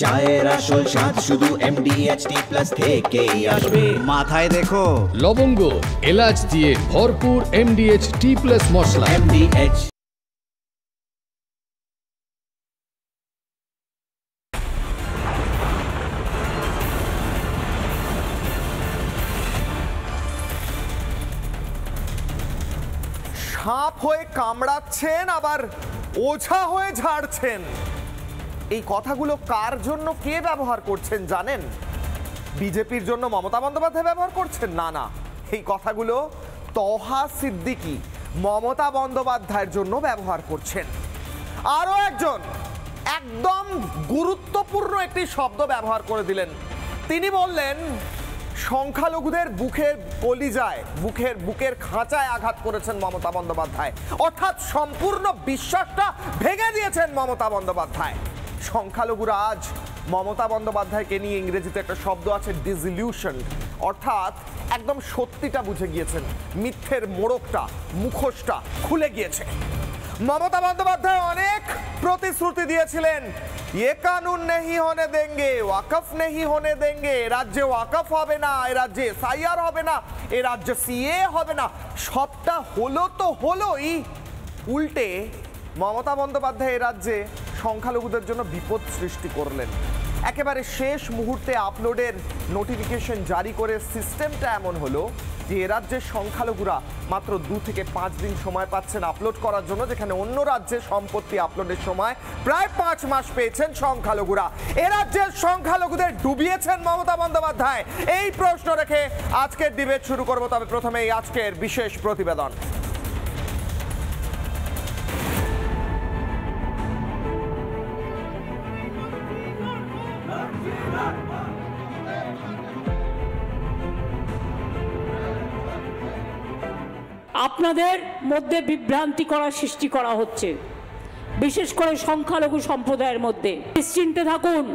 চায়ের আসল স্বাদ শুধু MDHT+ থেকেই আসবে। মাথায় দেখো লবঙ্গ এলাচ দিয়ে ভরপুর MDHT+ মশলা। MDH সাপ হয়ে কামড়াচ্ছেন আবার ওঝা হয়ে ঝাড়ছেন, এই কথাগুলো কার জন্য কে ব্যবহার করছেন জানেন? বিজেপির জন্য মমতা বন্দ্যোপাধ্যায় ব্যবহার করছেন? না না, এই কথাগুলো তহা সিদ্দিকী মমতা বন্দ্যোপাধ্যায়ের জন্য ব্যবহার করছেন। আরো একজন একদম গুরুত্বপূর্ণ একটি শব্দ ব্যবহার করে দিলেন। তিনি বললেন সংখ্যালঘুদের বুকের কলিজায় বুকের খাঁচায় আঘাত করেছেন মমতা বন্দ্যোপাধ্যায়, অর্থাৎ সম্পূর্ণ বিশ্বাসটা ভেঙে দিয়েছেন মমতা বন্দ্যোপাধ্যায়। সংখ্যালঘুরা আজ মমতা বন্দ্যোপাধ্যায়কে নিয়ে ইংরেজিতে একটা শব্দ আছে ডিসইলিউশন, অর্থাৎ একদম সত্যিটা বুঝে গিয়েছেন, মিথ্যের মোড়কটা মুখোশটা খুলে গিয়েছে। মমতা বন্দ্যোপাধ্যায় অনেক প্রতিশ্রুতি দিয়েছিলেন, ये कानून नहीं होने देंगे, ওয়াকফ नहीं होने देंगे, রাজ্যে ওয়াকফ হবে না, এই রাজ্যে এসআইআর হবে না, এই রাজ্যে সিএ হবে না। সবটা হলো তো হলোই, উল্টে মমতা বন্দ্যোপাধ্যায় এই রাজ্যে সংখ্যালঘুদের জন্য বিপদ সৃষ্টি করলেন। একেবারে শেষ মুহূর্তে আপলোডের নোটিফিকেশন জারি করে সিস্টেমটা এমন হলো যে এ রাজ্যের সংখ্যালঘুরা মাত্র 2 থেকে 5 দিন সময় পাচ্ছেন আপলোড করার জন্য, যেখানে অন্য রাজ্যে সম্পত্তি আপলোডের সময় প্রায় 5 মাস পেয়েছেন সংখ্যালঘুরা। এ রাজ্যের সংখ্যালঘুদের ডুবিয়েছেন মমতা বন্দ্যোপাধ্যায়, এই প্রশ্ন রেখে আজকের ডিবেট শুরু করব। তবে প্রথমেই আজকের বিশেষ প্রতিবেদন। আপনাদের মধ্যে বিভ্রান্তি করার সৃষ্টি করা হচ্ছে, বিশেষ করে সংখ্যালঘু সম্প্রদায়ের মধ্যে। নিশ্চিন্তে থাকুন,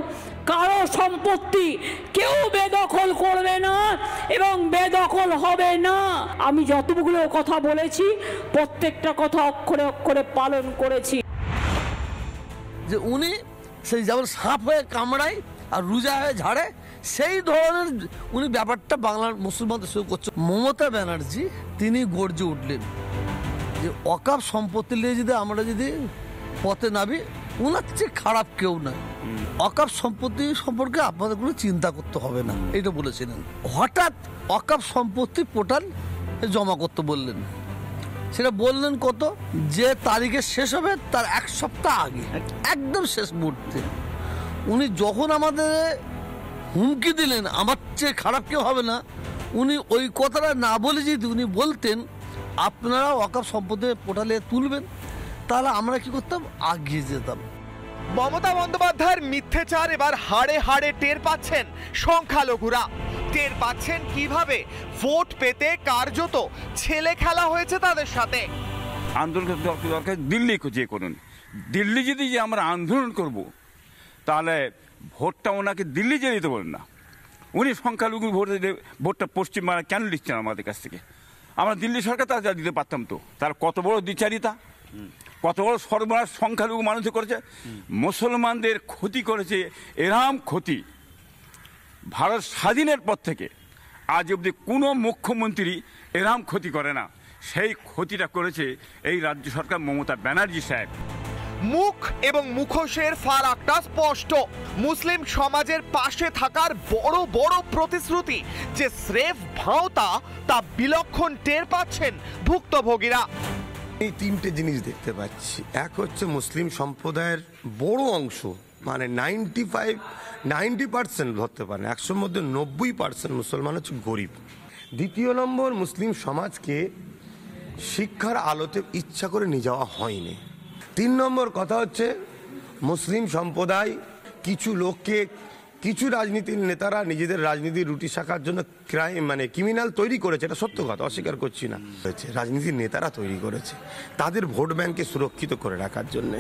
কারো সম্পত্তি কেউ বেদখল করবে না এবং বেদখল হবে না। আমি যতগুলো কথা বলেছি প্রত্যেকটা কথা অক্ষরে অক্ষরে পালন করেছি। যে উনি সেই যেমন সাপ হয়ে কামড়ায় আর রোজা হয়ে ঝাড়ে, সেই ধরনের উনি ব্যাপারটা বাংলার মুসলমানদের শুরু করছে। মমতা ব্যানার্জি তিনি গর্জে উঠলেন যে ওয়াকফ সম্পত্তি নিয়ে যদি আমরা যদি পথে নামি, ওনার চেয়ে খারাপ কেউ নয়। ওয়াকফ সম্পত্তি সম্পর্কে আপনাদের কোনো চিন্তা করতে হবে না, এটা বলেছিলেন। হঠাৎ ওয়াকফ সম্পত্তি পোর্টাল জমা করতে বললেন। সেটা বললেন কত, যে তারিখে শেষ হবে তার 1 সপ্তাহ আগে, একদম শেষ মুহূর্তে। উনি যখন আমাদের হুমকি দিলেন আমার চেয়ে খারাপ কেউ হবে না, উনি ওই কথাটা না বলে যদি উনি বলতেন আপনারা ওয়াকফ সম্পত্তি পোর্টালে তুলবেন, তাহলে আমরা কি করতাম, আগিয়ে যেতাম। মমতা বন্দ্যোপাধ্যায়ের মিথ্যেচার এবার হাড়ে হাড়ে টের পাচ্ছেন সংখ্যালঘুরা। টের পাচ্ছেন কিভাবে ভোট পেতে কার্যত ছেলে খেলা হয়েছে তাদের সাথে। আন্দোলন দরকার দিল্লি খুঁজে করুন। দিল্লি যদি যে আমরা আন্দোলন করব, তাহলে ভোটটা ওনাকে দিল্লি যেতে দিতে বলেন না। উনি সংখ্যালঘু ভোটটা পশ্চিমবাংলা কেন দিচ্ছেন আমাদের কাছ থেকে? আমরা দিল্লি সরকার তারা যা দিতে পারতাম তো। তার কত বড় দ্বিচারিতা, কত বড় সর্বনাশ সংখ্যালঘু মানুষ করেছে, মুসলমানদের ক্ষতি করেছে। এরম ক্ষতি ভারত স্বাধীনের পর থেকে আজ অবধি কোনো মুখ্যমন্ত্রী এরম ক্ষতি করে না। সেই ক্ষতিটা করেছে এই রাজ্য সরকার, মমতা ব্যানার্জি সাহেব। মুখ এবং মুখোশের ফারাকটা স্পষ্ট। মুসলিম সমাজের পাশে থাকার বড় বড় প্রতিশ্রুতি যে স্রেফ ভাওতা, তা বিলক্ষণ টের পাচ্ছেন ভুক্তভোগীরা। এই 3টে জিনিস দেখতে পাচ্ছি। এক হচ্ছে মুসলিম সম্প্রদায়ের বড় অংশ, মানে 90% ধরতে পারেন, 100-র মধ্যে 90% মুসলমান হচ্ছে গরিব। দ্বিতীয় নম্বর, মুসলিম সমাজকে শিক্ষার আলোতে ইচ্ছা করে নিয়ে যাওয়া হয়নি। 3 নম্বর কথা হচ্ছে মুসলিম সম্প্রদায় কিছু লোককে, কিছু রাজনীতির নেতারা নিজেদের রাজনীতির রুটি শাখার জন্য ক্রিমিনাল তৈরি করেছে। এটা সত্য কথা, অস্বীকার করছি না। রাজনীতির নেতারা তৈরি করেছে তাদের ভোট ব্যাংকে সুরক্ষিত করে রাখার জন্য।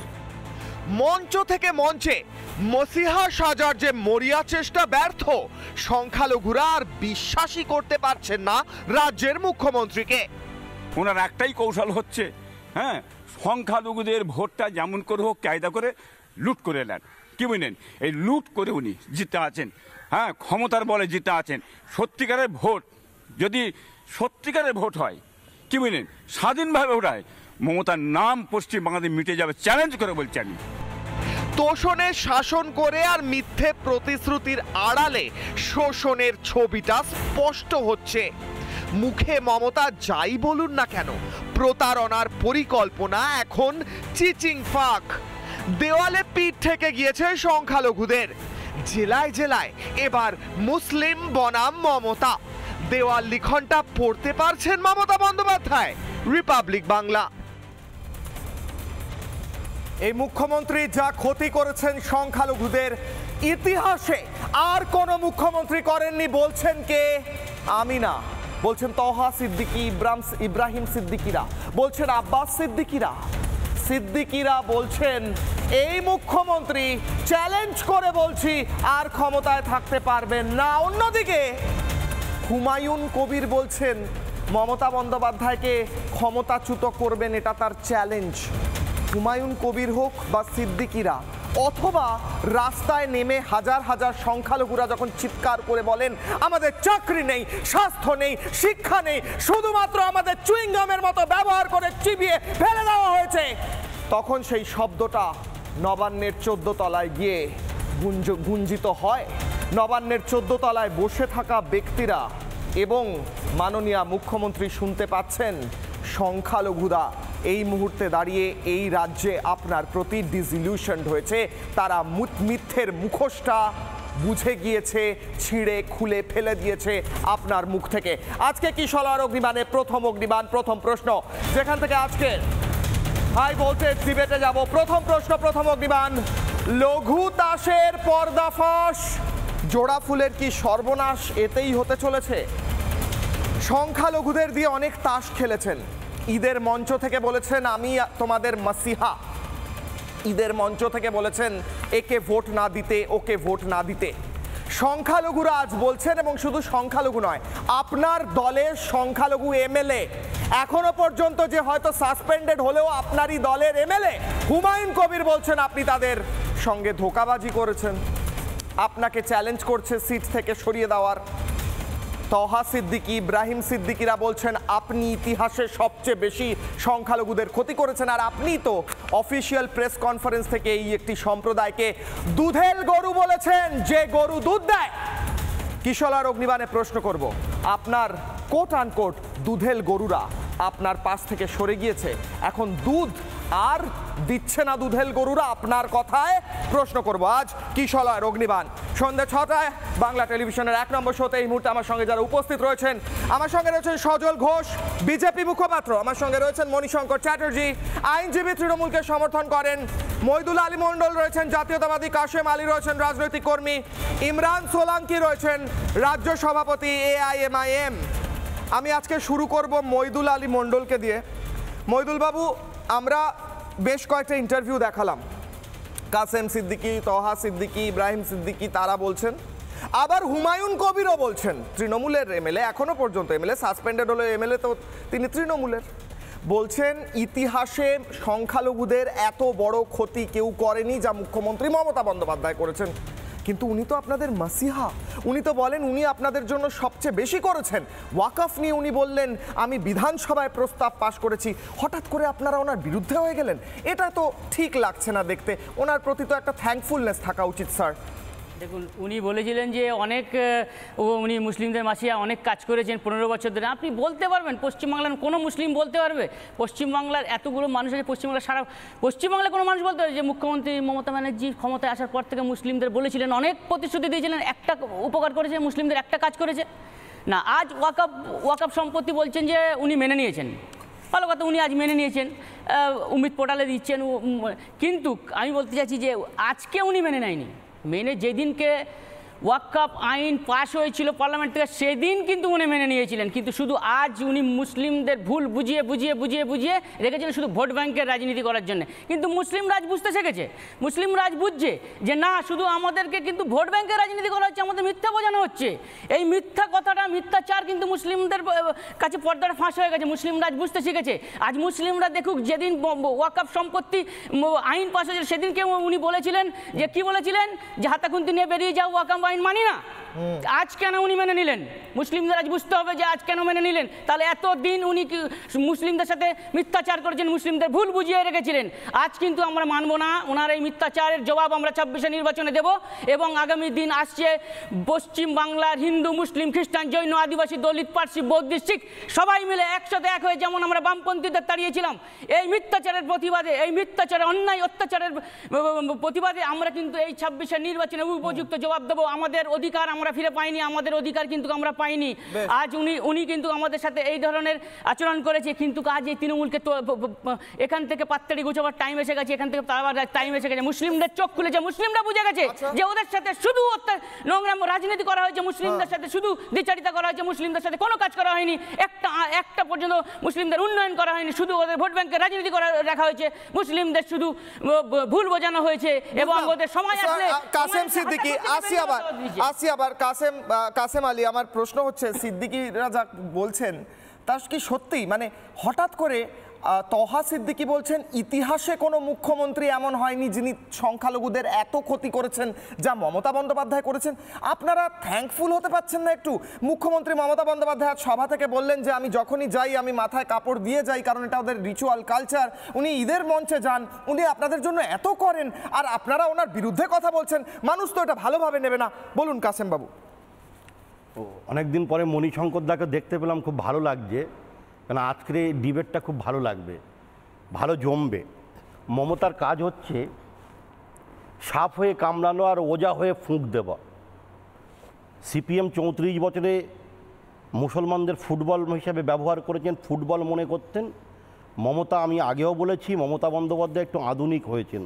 মঞ্চ থেকে মঞ্চে মসিহা সাজার যে মরিয়া চেষ্টা ব্যর্থ, সংখ্যালঘুরা আর বিশ্বাসই করতে পারছেন না রাজ্যের মুখ্যমন্ত্রীকে। ওনার একটাই কৌশল হচ্ছে, সংখ্যালঘুদের ভোটটা যেমন করে হোক কায়দা করে লুট করে নেন। কি বুঝলেন, এই লুট করে উনি জিতে আছেন, হ্যাঁ ক্ষমতার বলে জিতে আছেন। সত্যিকারের ভোট যদি সত্যিকারের ভোট হয়, কি বুঝলেন, স্বাধীনভাবে ভোট হয়, মমতার নাম পশ্চিম বাংলাদেশ মিটে যাবে, চ্যালেঞ্জ করে বলছি আমি। তোষণের শাসন করে আর মিথ্যে প্রতিশ্রুতির আড়ালে শোষণের ছবিটা স্পষ্ট হচ্ছে। মুখে মমতা যাই বলুন না কেন, প্রতারণার পরিকল্পনা এখন চিচিং ফাক। দেওয়ালে পিঠ থেকে গিয়েছে সংখ্যালঘুদের। জেলায় জেলায় এবার মুসলিম বনাম মমতা। দেওয়াল লিখনটা পড়তে পারছেন মমতা বন্দ্যোপাধ্যায়? রিপাবলিক বাংলা। এই মুখ্যমন্ত্রী যা ক্ষতি করেছেন সংখ্যালঘুদের, ইতিহাসে আর কোন মুখ্যমন্ত্রী করেননি। বলছেন কে? আমি না, বলছেন তহা সিদ্দিকী, ইব্রাহিম সিদ্দিকীরা, বলছেন আব্বাস সিদ্দিকীরা বলছেন এই মুখ্যমন্ত্রী চ্যালেঞ্জ করে বলছি আর ক্ষমতায় থাকতে পারবেন না। অন্যদিকে হুমায়ুন কবির বলছেন মমতা বন্দ্যোপাধ্যায়কে ক্ষমতাচ্যুত করবেন, এটা তার চ্যালেঞ্জ। হুমায়ুন কবির হোক বা সিদ্দিকীরা, অথবা রাস্তায় নেমে হাজার হাজার সংখ্যালঘুরা যখন চিৎকার করে বলেন আমাদের চাকরি নেই, স্বাস্থ্য নেই, শিক্ষা নেই, শুধুমাত্র আমাদের চুইংগামের মতো ব্যবহার করে চিবিয়ে ফেলে দেওয়া হয়েছে, তখন সেই শব্দটা নবান্নের 14 তলায় গিয়ে গুঞ্জিত হয়। নবান্নের 14 তলায় বসে থাকা ব্যক্তিরা এবং মাননীয় মুখ্যমন্ত্রী শুনতে পাচ্ছেন সংখ্যালঘুরা এই মুহূর্তে দাঁড়িয়ে এই রাজ্যে আপনার প্রতি ডিসইলিউশনড হয়েছে। তারা মিথ্যের মুখোশটা বুঝে গিয়েছে, ছিঁড়ে খুলে ফেলে দিয়েছে আপনার মুখ থেকে। আজকে কিশোর অগ্নিবাণে প্রথম প্রশ্ন, যেখান থেকে আজকে হাই ভোল্টেজ ডিবেটে যাব। প্রথম প্রশ্ন, প্রথম অগ্নিবাণ, লঘু তাসের পর্দাফাঁস, জোড়া ফুলের কি সর্বনাশ এতেই হতে চলেছে? সংখ্যালঘুদের দিয়ে অনেক তাস খেলেছেন, ঈদের মঞ্চ থেকে বলেছেন আমি তোমাদের মাসিহা, ঈদের মঞ্চ থেকে বলেছেন একে ভোট না দিতে, ওকে ভোট না দিতে। সংখ্যালঘুরা আজ বলছেন, এবং শুধু সংখ্যালঘু নয়, আপনার দলের সংখ্যালঘু এমএলএ এখনো পর্যন্ত যে হয়তো সাসপেন্ডেড হলেও আপনারই দলের এমএলএ হুমায়ুন কবির বলছেন আপনি তাদের সঙ্গে ধোঁকাবাজি করেছেন, আপনাকে চ্যালেঞ্জ করছে সিট থেকে সরিয়ে দেওয়ার। তহা সিদ্দিকী, ইব্রাহিম সিদ্দিকীরা বলছেন আপনি ইতিহাসে সবচেয়ে বেশি সংখ্যালঘুদের ক্ষতি করেছেন, আর আপনি তো অফিসিয়াল প্রেস কনফারেন্স থেকে এই একটি সম্প্রদায়কে দুধেল গরু বলেছেন, যে গরু দুধ দেয়। কিশোর অগ্নিবাণে প্রশ্ন করব, আপনার কোট আনকোট দুধেল গরুরা আপনার পাশ থেকে সরে গিয়েছে, এখন দুধ আর দিচ্ছে না দুধেল গরুরা, আপনার কথায় প্রশ্ন করব আজ কিশোর অগ্নিবাণ। সন্ধ্যে 6টায় বাংলা টেলিভিশনের 1 নম্বর শোতে এই মুহূর্তে আমার সঙ্গে যারা উপস্থিত রয়েছেন, আমার সঙ্গে রয়েছেন সজল ঘোষ, বিজেপি মুখপাত্র, আমার সঙ্গে রয়েছেন মণিশঙ্কর চ্যাটার্জি, আইনজীবী, তৃণমূলকে সমর্থন করেন, মইদুল আলী মণ্ডল রয়েছেন জাতীয়তাবাদী, কাশেম আলী রয়েছেন রাজনৈতিক কর্মী, ইমরান সোলাঙ্কি রয়েছেন রাজ্য সভাপতি AIMIM। আমি আজকে শুরু করব মইদুল আলী মণ্ডলকে দিয়ে। মইদুল বাবু, আমরা বেশ কয়েকটা ইন্টারভিউ দেখালাম, কাসেম সিদ্দিকী, তহা সিদ্দিকী, ইব্রাহিম সিদ্দিকী তারা বলছেন, আবার হুমায়ুন কবিরও বলছেন, তৃণমূলের এমএলএ, এখনো পর্যন্ত এমএলএ, সাসপেন্ডেড হলো এমএলএ তো তিনি তৃণমূলের, বলছেন ইতিহাসে সংখ্যালঘুদের এত বড় ক্ষতি কেউ করেনি যা মুখ্যমন্ত্রী মমতা বন্দ্যোপাধ্যায় করেছেন। কিন্তু উনি তো আপনাদের মাসিহা, উনি তো বলেন উনি আপনাদের জন্য সবচেয়ে বেশি করেছেন। ওয়াকফ নিয়ে উনি বললেন আমি বিধানসভায় প্রস্তাব পাশ করেছি, হঠাৎ করে আপনারা ওনার বিরুদ্ধে হয়ে গেলেন, এটা তো ঠিক লাগছে না দেখতে। ওনার প্রতি তো একটা থ্যাঙ্কফুলনেস থাকা উচিত স্যার। দেখুন, উনি বলেছিলেন যে উনি মুসলিমদের মাসিয়া অনেক কাজ করেছেন 15 বছর ধরে। আপনি বলতে পারবেন পশ্চিমবাংলার কোনো মুসলিম বলতে পারবে? পশ্চিমবাংলার এতগুলো মানুষ আছে, পশ্চিমবাংলার সারা পশ্চিমবাংলার কোনো মানুষ বলতে পারবে যে মুখ্যমন্ত্রী মমতা ব্যানার্জি ক্ষমতায় আসার পর থেকে মুসলিমদের বলেছিলেন, অনেক প্রতিশ্রুতি দিয়েছিলেন, একটা উপকার করেছে মুসলিমদের, একটা কাজ করেছে না? আজ ওয়াকফ সম্পত্তি বলছেন যে উনি মেনে নিয়েছেন, ভালো কথা, উনি আজ মেনে নিয়েছেন, উমিদ পোর্টালে দিচ্ছেন, কিন্তু আমি বলতে চাইছি যে আজকে উনি মেনে নেয়নি, মেনে যেদিনকে ওয়াকফ আইন পাশ হয়েছিল পার্লামেন্ট থেকে, সেদিন কিন্তু উনি মেনে নিয়েছিলেন। কিন্তু শুধু আজ উনি মুসলিমদের ভুল বুঝিয়ে রেখেছিলেন শুধু ভোট ব্যাংকের রাজনীতি করার জন্য। কিন্তু মুসলিম রাজ বুঝতে শিখেছে, মুসলিম রাজ বুঝছে যে না, শুধু আমাদেরকে কিন্তু ভোট ব্যাংকের রাজনীতি করা হচ্ছে, আমাদের মিথ্যা বোঝানো হচ্ছে। এই মিথ্যা কথাটা, মিথ্যাচার কিন্তু মুসলিমদের কাছে পর্দাটা ফাঁস হয়ে গেছে। মুসলিম রাজ বুঝতে শিখেছে। আজ মুসলিমরা দেখুক, যেদিন ওয়াকফ সম্পত্তি আইন পাশ হয়েছিল সেদিনকে উনি বলেছিলেন যে কি বলেছিলেন, যে হাতাখুন্তি নিয়ে বেরিয়ে যাও, ওয়াকফ আইন মানি না। আজ কেন উনি মেনে নিলেন? মুসলিমদের আজ বুঝতে হবে যে আজ কেন মেনে নিলেন। তাহলে এতদিন উনি মুসলিমদের সাথে মিথ্যাচার করেছেন, মুসলিমদের ভুল বুঝিয়ে রেখেছিলেন। আজ কিন্তু আমরা মানব না, ওনার এই মিথ্যাচারের জবাব আমরা 26শে নির্বাচনে দেব। এবং আগামী দিন আসছে, পশ্চিম বাংলার হিন্দু, মুসলিম, খ্রিস্টান, জৈন, আদিবাসী, দলিত, পার্সি, বৌদ্ধিস্ট, শিখ সবাই মিলে একসাথে এক হয়ে যেমন আমরা বামপন্থীদের তাড়িয়েছিলাম, এই মিথ্যাচারের প্রতিবাদে, এই মিথ্যাচারের অন্যায় অত্যাচারের প্রতিবাদে আমরা কিন্তু এই 26শে নির্বাচনে উপযুক্ত জবাব দেবো। আমাদের অধিকার আমরা ফিরে পাইনি, আমাদের অধিকার কিন্তু আমরা পাইনি। আজ উনি কিন্তু আমাদের সাথে এই ধরনের আচরণ করেছে। কিন্তু আজ এই তৃণমূলকে তো এখান থেকে পাত্তাড়ি গুছাবার টাইম এসে গেছে, এখান থেকে টাইম এসে গেছে। মুসলিমদের চোখ খুলেছে, মুসলিমরা বুঝে গেছে যে ওদের সাথে শুধু নোংরা রাজনীতি করা হয়েছে, মুসলিমদের সাথে শুধু দ্বিচারিতা করা হয়েছে, মুসলিমদের সাথে কোনো কাজ করা হয়নি, একটা পর্যন্ত মুসলিমদের উন্নয়ন করা হয়নি, শুধু ওদের ভোট ব্যাংকের রাজনীতি করা রাখা হয়েছে, মুসলিমদের শুধু ভুল বোঝানো হয়েছে। এবং ওদের সময় আসলে কাসেম সিদ্দিকী, আসি আবার কাসেম আলী, আমার প্রশ্ন হচ্ছে, সিদ্দিকীরা যা বলছেন তা কি সত্যি? মানে হঠাৎ করে তহা সিদ্দিকী বলছেন ইতিহাসে কোনো মুখ্যমন্ত্রী এমন হয়নি যিনি সংখ্যালঘুদের এত ক্ষতি করেছেন যা মমতা বন্দ্যোপাধ্যায় করেছেন। আপনারা থ্যাঙ্কফুল হতে পারছেন না একটু? মুখ্যমন্ত্রী মমতা বন্দ্যোপাধ্যায় সভা থেকে বললেন যে আমি যখনই যাই আমি মাথায় কাপড় দিয়ে যাই, কারণ এটা ওদের রিচুয়াল কালচার। উনি ঈদের মঞ্চে যান, উনি আপনাদের জন্য এত করেন, আর আপনারা ওনার বিরুদ্ধে কথা বলছেন। মানুষ তো এটা ভালোভাবে নেবে না। বলুন কাসেম বাবু। অনেকদিন পরে মণিশঙ্কর দাকে দেখতে পেলাম, খুব ভালো লাগছে। কেন আজকের এই ডিবেটটা খুব ভালো লাগবে, ভালো জমবে। মমতার কাজ হচ্ছে সাপ হয়ে কামড়ানো আর ওজা হয়ে ফুঁক দেওয়া। সিপিএম 34 বছরে মুসলমানদের ফুটবল হিসাবে ব্যবহার করেছেন, ফুটবল মনে করতেন। মমতা, আমি আগেও বলেছি, মমতা বন্দ্যোপাধ্যায় একটু আধুনিক হয়েছেন।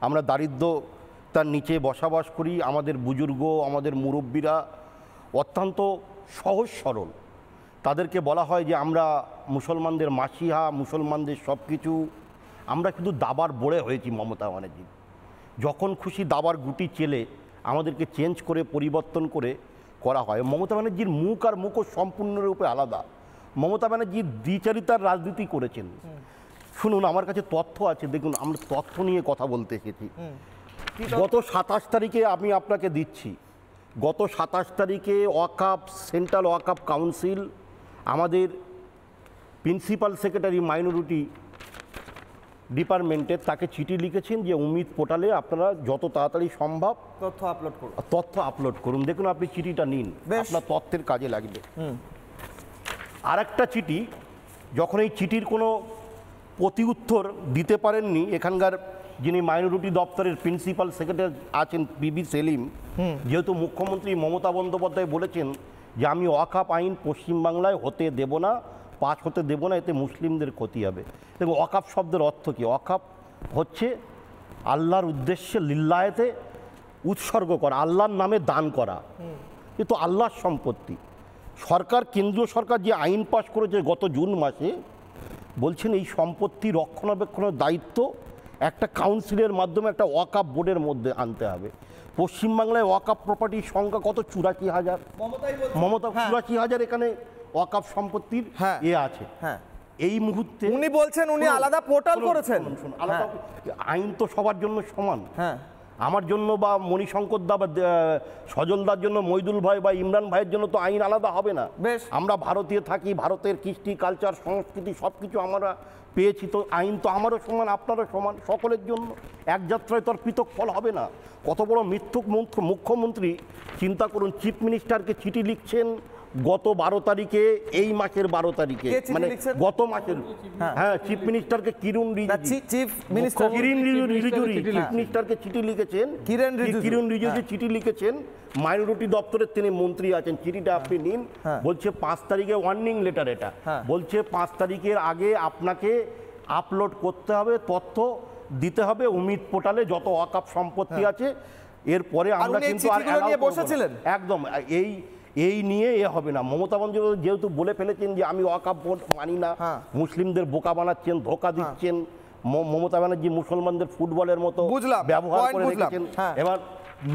আমরা দারিদ্রতার নিচে বসবাস করি, আমাদের বুজুর্গ, আমাদের মুরব্বীরা অত্যন্ত সহজ সরল। তাদেরকে বলা হয় যে আমরা মুসলমানদের মাসিহা, মুসলমানদের সব কিছু। আমরা কিন্তু দাবার বড়ে হয়েছি মমতা ব্যানার্জি। যখন খুশি দাবার গুটি চেলে আমাদেরকে চেঞ্জ করে, পরিবর্তন করে করা হয়। মমতা ব্যানার্জির মুখ আর মুখোশ সম্পূর্ণরূপে আলাদা। মমতা ব্যানার্জি দ্বিচারিতার রাজনীতি করেছেন। শুনুন, আমার কাছে তথ্য আছে, দেখুন, আমরা তথ্য নিয়ে কথা বলতে এসেছি। গত 27 তারিখে আমি আপনাকে দিচ্ছি, গত 27 তারিখে ওয়াকফ, সেন্ট্রাল ওয়াকফ কাউন্সিল আমাদের প্রিন্সিপাল সেক্রেটারি মাইনরিটি ডিপার্টমেন্টের তাকে চিঠি লিখেছেন যে উমিদ পোর্টালে আপনারা যত তাড়াতাড়ি সম্ভব তথ্য আপলোড করুন। দেখুন, আপনি চিঠিটা নিন, আপনার তথ্যের কাজে লাগবে। আর একটা চিঠি, যখন এই চিঠির কোনো প্রতি উত্তর দিতে পারেননি এখানকার যিনি মাইনরিটি দপ্তরের প্রিন্সিপাল সেক্রেটারি আছেন পিবি সেলিম, যেহেতু মুখ্যমন্ত্রী মমতা বন্দ্যোপাধ্যায় বলেছেন যে আমি ওয়াকফ আইন পশ্চিমবাংলায় হতে দেব না, পাস হতে দেব না, এতে মুসলিমদের ক্ষতি হবে। দেখুন, ওয়াকফ শব্দের অর্থ কী? ওয়াকফ হচ্ছে আল্লাহর উদ্দেশ্যে, লিল্লাহেতে উৎসর্গ করা, আল্লাহর নামে দান করা। এ তো আল্লাহর সম্পত্তি। সরকার, কেন্দ্রীয় সরকার যে আইন পাস করেছে গত জুন মাসে, বলছেন এই সম্পত্তি রক্ষণাবেক্ষণের দায়িত্ব একটা কাউন্সিলের মাধ্যমে একটা ওয়াকফ বোর্ডের মধ্যে আনতে হবে। পশ্চিমবাংলায় ওয়াকফ প্রপার্টির সংখ্যা কত? 84,000। মমতা 84,000 এখানে ওয়াকফ সম্পত্তির আছে। এই মুহূর্তে উনি বলছেন উনি আলাদা পোর্টাল করেছেন। আইন তো সবার জন্য সমান। আমার জন্য বা মণিশঙ্কর দা বা সজলদার জন্য, মইদুল ভাই বা ইমরান ভাইয়ের জন্য তো আইন আলাদা হবে না। আমরা ভারতীয় থাকি, ভারতের কৃষ্টি, কালচার, সংস্কৃতি সব কিছু আমরা পেয়েছি, তো আইন তো আমারও সমান, আপনারও সমান, সকলের জন্য। এক যাত্রায় তো আর পৃথক ফল হবে না। কত বড় মিথ্যুক মুখ্যমন্ত্রী, চিন্তা করুন। চিফ মিনিস্টারকে চিঠি লিখছেন গত 12 তারিখে, এই মাসের 12 তারিখে, মানে গত মাসের। হ্যাঁ, চিফ মিনিস্টারকে কিরণ মিনিস্টারকে চিঠি লিখেছেন, কিরণ রিজিজু চিঠি লিখেছেন। মাইনরিটি দপ্তরের তিনি মন্ত্রী আছেন। চিঠিটা আপনি নিন। বলছে 5 তারিখে ওয়ার্নিং লেটার, এটা বলছে 5 তারিখের আগে আপনাকে আপলোড করতে হবে, তথ্য দিতে হবে উমিদ পোর্টালে যত ওয়াকফ সম্পত্তি আছে। এরপরে আমরা উনি এই কিন্তু আর চিঠিগুলো allow নিয়ে করব না। বসেছিলেন? একদম এই নিয়ে হবে না। মমতা বন্দ্যোপাধ্যায় যেহেতু বলে ফেলেছেন যে আমি ওয়াকফ বোর্ড মানি না, মুসলিমদের বোকা বানাচ্ছেন, ধোকা দিচ্ছেন, মমতা ব্যানার্জি মুসলমানদের ফুটবলের মতো বুঝলাম, ব্যবহার point করে বুঝলাম। রেখেছেন। হ্যাঁ। এবার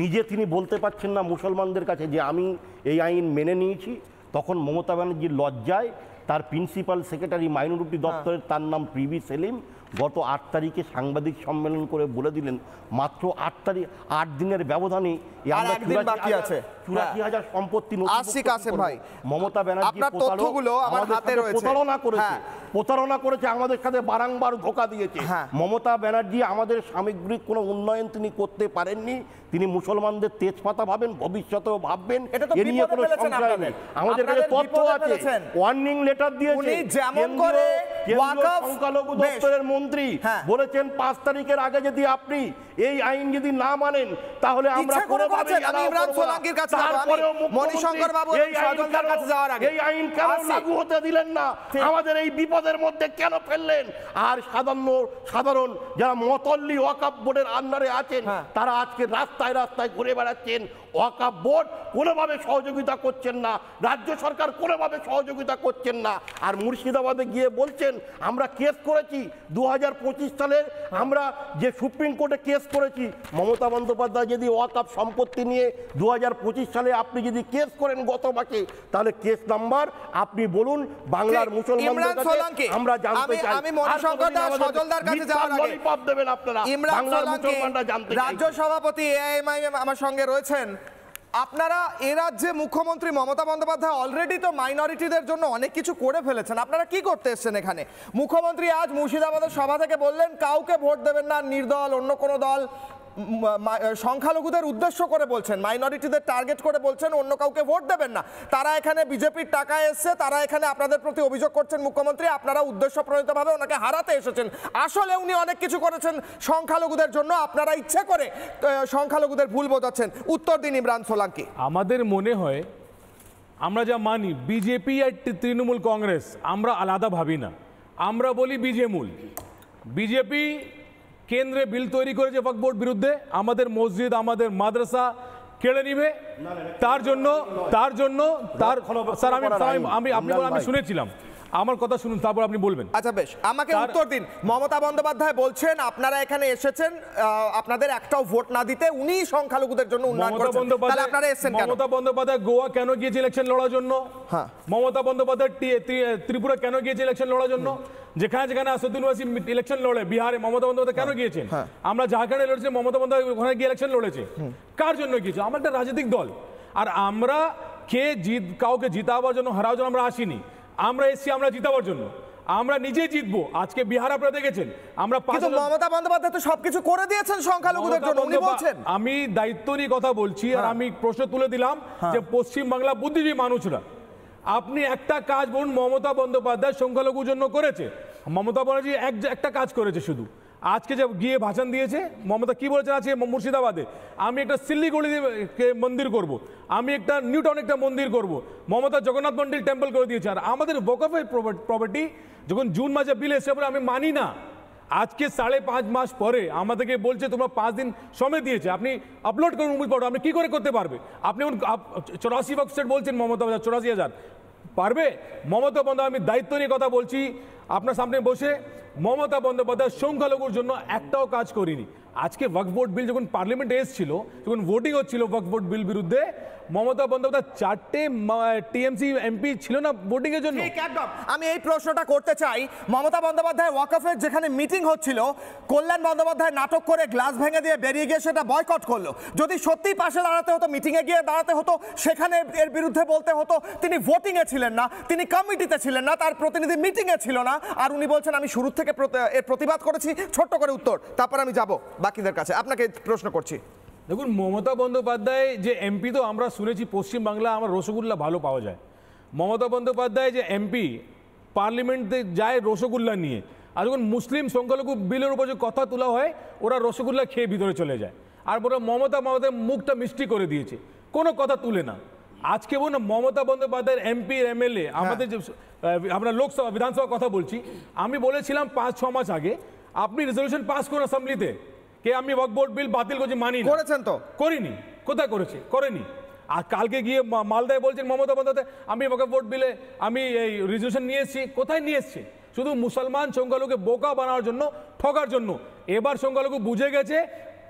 নিজে তিনি বলতে পারছেন না মুসলমানদের কাছে যে আমি এই আইন মেনে নিয়েছি, তখন মমতা ব্যানার্জির লজ্জায় তার প্রিন্সিপাল সেক্রেটারি মাইনরিটি দপ্তরের, তার নাম পিবি সেলিম, গত 8 তারিখে সাংবাদিক সম্মেলন করে বলে দিলেন মাত্র 8 দিনের ব্যবধানে আর একদিন বাকি আছে। 84,000 সম্পত্তি আসছি কাসেম ভাই, মমতা ব্যানার্জি আপনার তথ্যগুলো আমার হাতে রয়েছে। প্রতারণা করেছে, আমাদের সাথে বারংবার ধোঁকা দিয়েছে। মমতা ব্যানার্জি আমাদের সামগ্রিক কোনো উন্নয়ন তিনি করতে পারেননি। তিনি মুসলমানদের তেজপাতা ভাবেন, ভবিষ্যতেও ভাববেন। এ নিয়ে কোনো সংশয় নেই। আমাদের কাছে তথ্য আছে, ওয়ার্নিং লেটার দিয়েছে যেমন করে সংখ্যালঘু দপ্তরের মন্ত্রী বলেছেন 5 তারিখের আগে যদি আপনি এই আইন যদি না মানেন তাহলে আমরা কোনোভাবেই এই আইন কেন লাগু হতে দিলেন না, আমাদের এই বিপদের মধ্যে কেন ফেললেন? আর সাধারণ যারা মতল্লি ওয়াকফ বোর্ডের আন্ডারে আছেন তারা আজকে রাস্তায় রাস্তায় ঘুরে বেড়াচ্ছেন। ওয়াকফ বোর্ড কোনোভাবে সহযোগিতা করছেন না, রাজ্য সরকার কোনোভাবে সহযোগিতা করছেন না। আর মুর্শিদাবাদে গিয়ে বলছেন আমরা কেস করেছি 2025 সালের, আমরা যে সুপ্রিম কোর্টে কেস করেছি। মমতা বন্দ্যোপাধ্যায় যদি ওয়াকফ সম্পত্তি নিয়ে 2025 সালে আপনি যদি কেস করেন গত মাসে, তাহলে কেস নাম্বার আপনি বলুন বাংলার মুসলমানদের কাছে আমরা জানতে চাই। আমি মণিশঙ্কর দাস সজলদার কাছে যাওয়ার আগে ললিপপ দেবেন আপনারা, বাংলার মুসলমানরা জানতে চাই। রাজ্য সভাপতি এআইএমআইএম আমার সঙ্গে রয়েছেন। আপনারা এ রাজ্যে মুখ্যমন্ত্রী মমতা বন্দ্যোপাধ্যায় অলরেডি তো মাইনরিটিদের জন্য অনেক কিছু করে ফেলেছেন, আপনারা কি করতে এসেছেন এখানে? মুখ্যমন্ত্রী আজ মুর্শিদাবাদের সভা থেকে বললেন কাউকে ভোট দেবেন না, নির্দল অন্য কোনো দল, সংখ্যালঘুদের উদ্দেশ্য করে বলছেন, মাইনরিটিদের টার্গেট করে বলছেন অন্য কাউকে ভোট দেবেন না। তারা এখানে বিজেপির টাকায় এসছে, তারা এখানে আপনাদের প্রতি অভিযোগ করছেন মুখ্যমন্ত্রী আপনারা উদ্দেশ্যপ্রণীতভাবে ওনাকে হারাতে এসেছেন। আসলে উনি অনেক কিছু করেছেন সংখ্যালঘুদের জন্য, আপনারা ইচ্ছে করে সংখ্যালঘুদের ভুল বোঝাচ্ছেন। উত্তর দিন ইমরান সোলাঙ্কি। আমাদের মনে হয় আমরা যা মানি বিজেপি আর তৃণমূল কংগ্রেস আমরা আলাদা ভাবি না, আমরা বলি বিজেমূল। বিজেপি কেন্দ্রে বিল তৈরি করেছে ওয়াকফ বোর্ড বিরুদ্ধে, আমাদের মসজিদ আমাদের মাদ্রাসা কেড়ে নিবে। তার জন্য স্যার আমি শুনেছিলাম, আমার কথা শুনুন তারপর আপনি বলবেন। আচ্ছা বেশ, আমাকে উত্তর দিন। মমতা বন্দ্যোপাধ্যায় বলছেন আপনারা এখানে এসেছেন আপনাদের একটাও ভোট না দিতে, উনি সংখ্যালঘুদের জন্য উন্নয়ন করছেন, তাহলে আপনারা এসেছেন কেন? মমতা বন্দ্যোপাধ্যায় গোয়া কেন গিয়েছে ইলেকশন লড়ার জন্য? মমতা বন্দ্যোপাধ্যায় ত্রিপুরা কেন গিয়েছে ইলেকশন লড়ার জন্য? যেখানে যেখানে আসাদুদ্দিন ওয়াসি ইলেকশন লড়ে বিহারে মমতা বন্দ্যোপাধ্যায় কেন গিয়েছেন? আমরা ঝাড়খণ্ডে লড়েছি, মমতা বন্দ্যোপাধ্যায় ওখানে গিয়ে ইলেকশন লড়েছে। কার জন্য গিয়েছে? আমরা একটা রাজনৈতিক দল, আর আমরা কাউকে জিতাবার জন্য হারাবার জন্য আমরা আসিনি। আমরা এসছি আমরা জিতাবার জন্য, আমরা নিজে জিতবো। আজকে বিহার আপনারা দেখেছেন, আমরা মমতা বন্দ্যোপাধ্যায় তো সবকিছু করে দিয়েছেন সংখ্যালঘুদের জন্য, উনি বলছেন। আমি দায়িত্ব নিয়ে কথা বলছি, আর আমি প্রশ্ন তুলে দিলাম যে পশ্চিম বাংলা বুদ্ধিজীবী মানুষরা, আপনি একটা কাজ বলুন মমতা বন্দ্যোপাধ্যায় সংখ্যালঘুর জন্য করেছে? মমতা ব্যানার্জি একটা কাজ করেছে শুধু, আজকে যে গিয়ে ভাষণ দিয়েছে মমতা কি বলেছেন আজকে মুর্শিদাবাদে, আমি একটা শিলিগুড়িকে মন্দির করব, আমি একটা নিউ টাউন একটা মন্দির করব। মমতা জগন্নাথ মন্দির টেম্পল করে দিয়েছে। আর আমাদের ওয়াকফের প্রপার্টি যখন জুন মাসে বিল এসে আমি মানি না, আজকে 5.5 মাস পরে আমাদেরকে বলছে তোমরা 5 দিন সময় দিয়েছে, আপনি আপলোড করুন উমিদ, আপনি কি করে করতে পারবে? আপনি 84 ওয়াকফ বলছেন মমতা 84,000 পারবে? মমতা বন্দ্যোপাধ্যায়, আমি দায়িত্ব নিয়ে কথা বলছি আপনার সামনে বসে, মমতা বন্দ্যোপাধ্যায় সংখ্যালঘুর জন্য একটাও কাজ করিনি। আজকে ওয়াকফ বোর্ড বিল যখন পার্লামেন্টে এসেছিল, যখন ভোটিং হচ্ছিল ওয়াকফ বোর্ড বিল বিরুদ্ধে, মমতা বন্দ্যোপাধ্যায় 4টে টিএমসি এমপি ছিল না ভোটিং এর জন্য। একদম আমি এই প্রশ্নটা করতে চাই। মমতা বন্দ্যোপাধ্যায় ওয়াকফের যেখানে মিটিং হচ্ছিল, কল্যাণ বন্দ্যোপাধ্যায় নাটক করে গ্লাস ভেঙে দিয়ে বেরিয়ে গিয়ে সেটা বয়কট করলো। যদি সত্যিই পাশে দাঁড়াতে হতো, মিটিংয়ে গিয়ে দাঁড়াতে হতো, সেখানে এর বিরুদ্ধে বলতে হতো তিনি ভোটিংয়ে ছিলেন না, তিনি কমিটিতে ছিলেন না, তার প্রতিনিধি মিটিংয়ে ছিল না, আর উনি বলছেন আমি শুরু থেকে এর প্রতিবাদ করেছি। ছোট্ট করে উত্তর, তারপর আমি যাব বাকিদের কাছে। আপনাকে প্রশ্ন করছি, দেখুন মমতা বন্দ্যোপাধ্যায় যে এমপি, তো আমরা শুনেছি পশ্চিমবাংলা আমার রসগোল্লা ভালো পাওয়া যায়। মমতা বন্দ্যোপাধ্যায় যে এমপি পার্লামেন্টে যায় রসগোল্লা নিয়ে, আর যখন মুসলিম সংখ্যালঘু বিলের উপর যে কথা তোলা হয় ওরা রসগোল্লা খেয়ে ভিতরে চলে যায়, আর বলে মমতা মুখটা মিষ্টি করে দিয়েছে, কোনো কথা তুলে না। আজকে বলুন মমতা বন্দ্যোপাধ্যায়ের এমপি এমএলএ আমাদের যে আমরা লোকসভা বিধানসভা কথা বলছি, আমি বলেছিলাম 5-6 মাস আগে আপনি রেজলিউশন পাস করুন অ্যাসেম্বলিতে, কে আমি ওয়াকফ বোর্ড বিল বাতিল করছি মানি না। করেছেন তো? করিনি। কোথায় করেছে? করেনি। আর কালকে গিয়ে মালদায় বলছেন মমতা বন্দ্যোপাধ্যায় আমি ওয়াকফ বোর্ড বিলে আমি এই রেজলিউশন নিয়ে এসেছি। কোথায় নিয়ে এসেছে? শুধু মুসলমান সংখ্যালঘুকে বোকা বানানোর জন্য, ঠকার জন্য। এবার সংখ্যালঘু বুঝে গেছে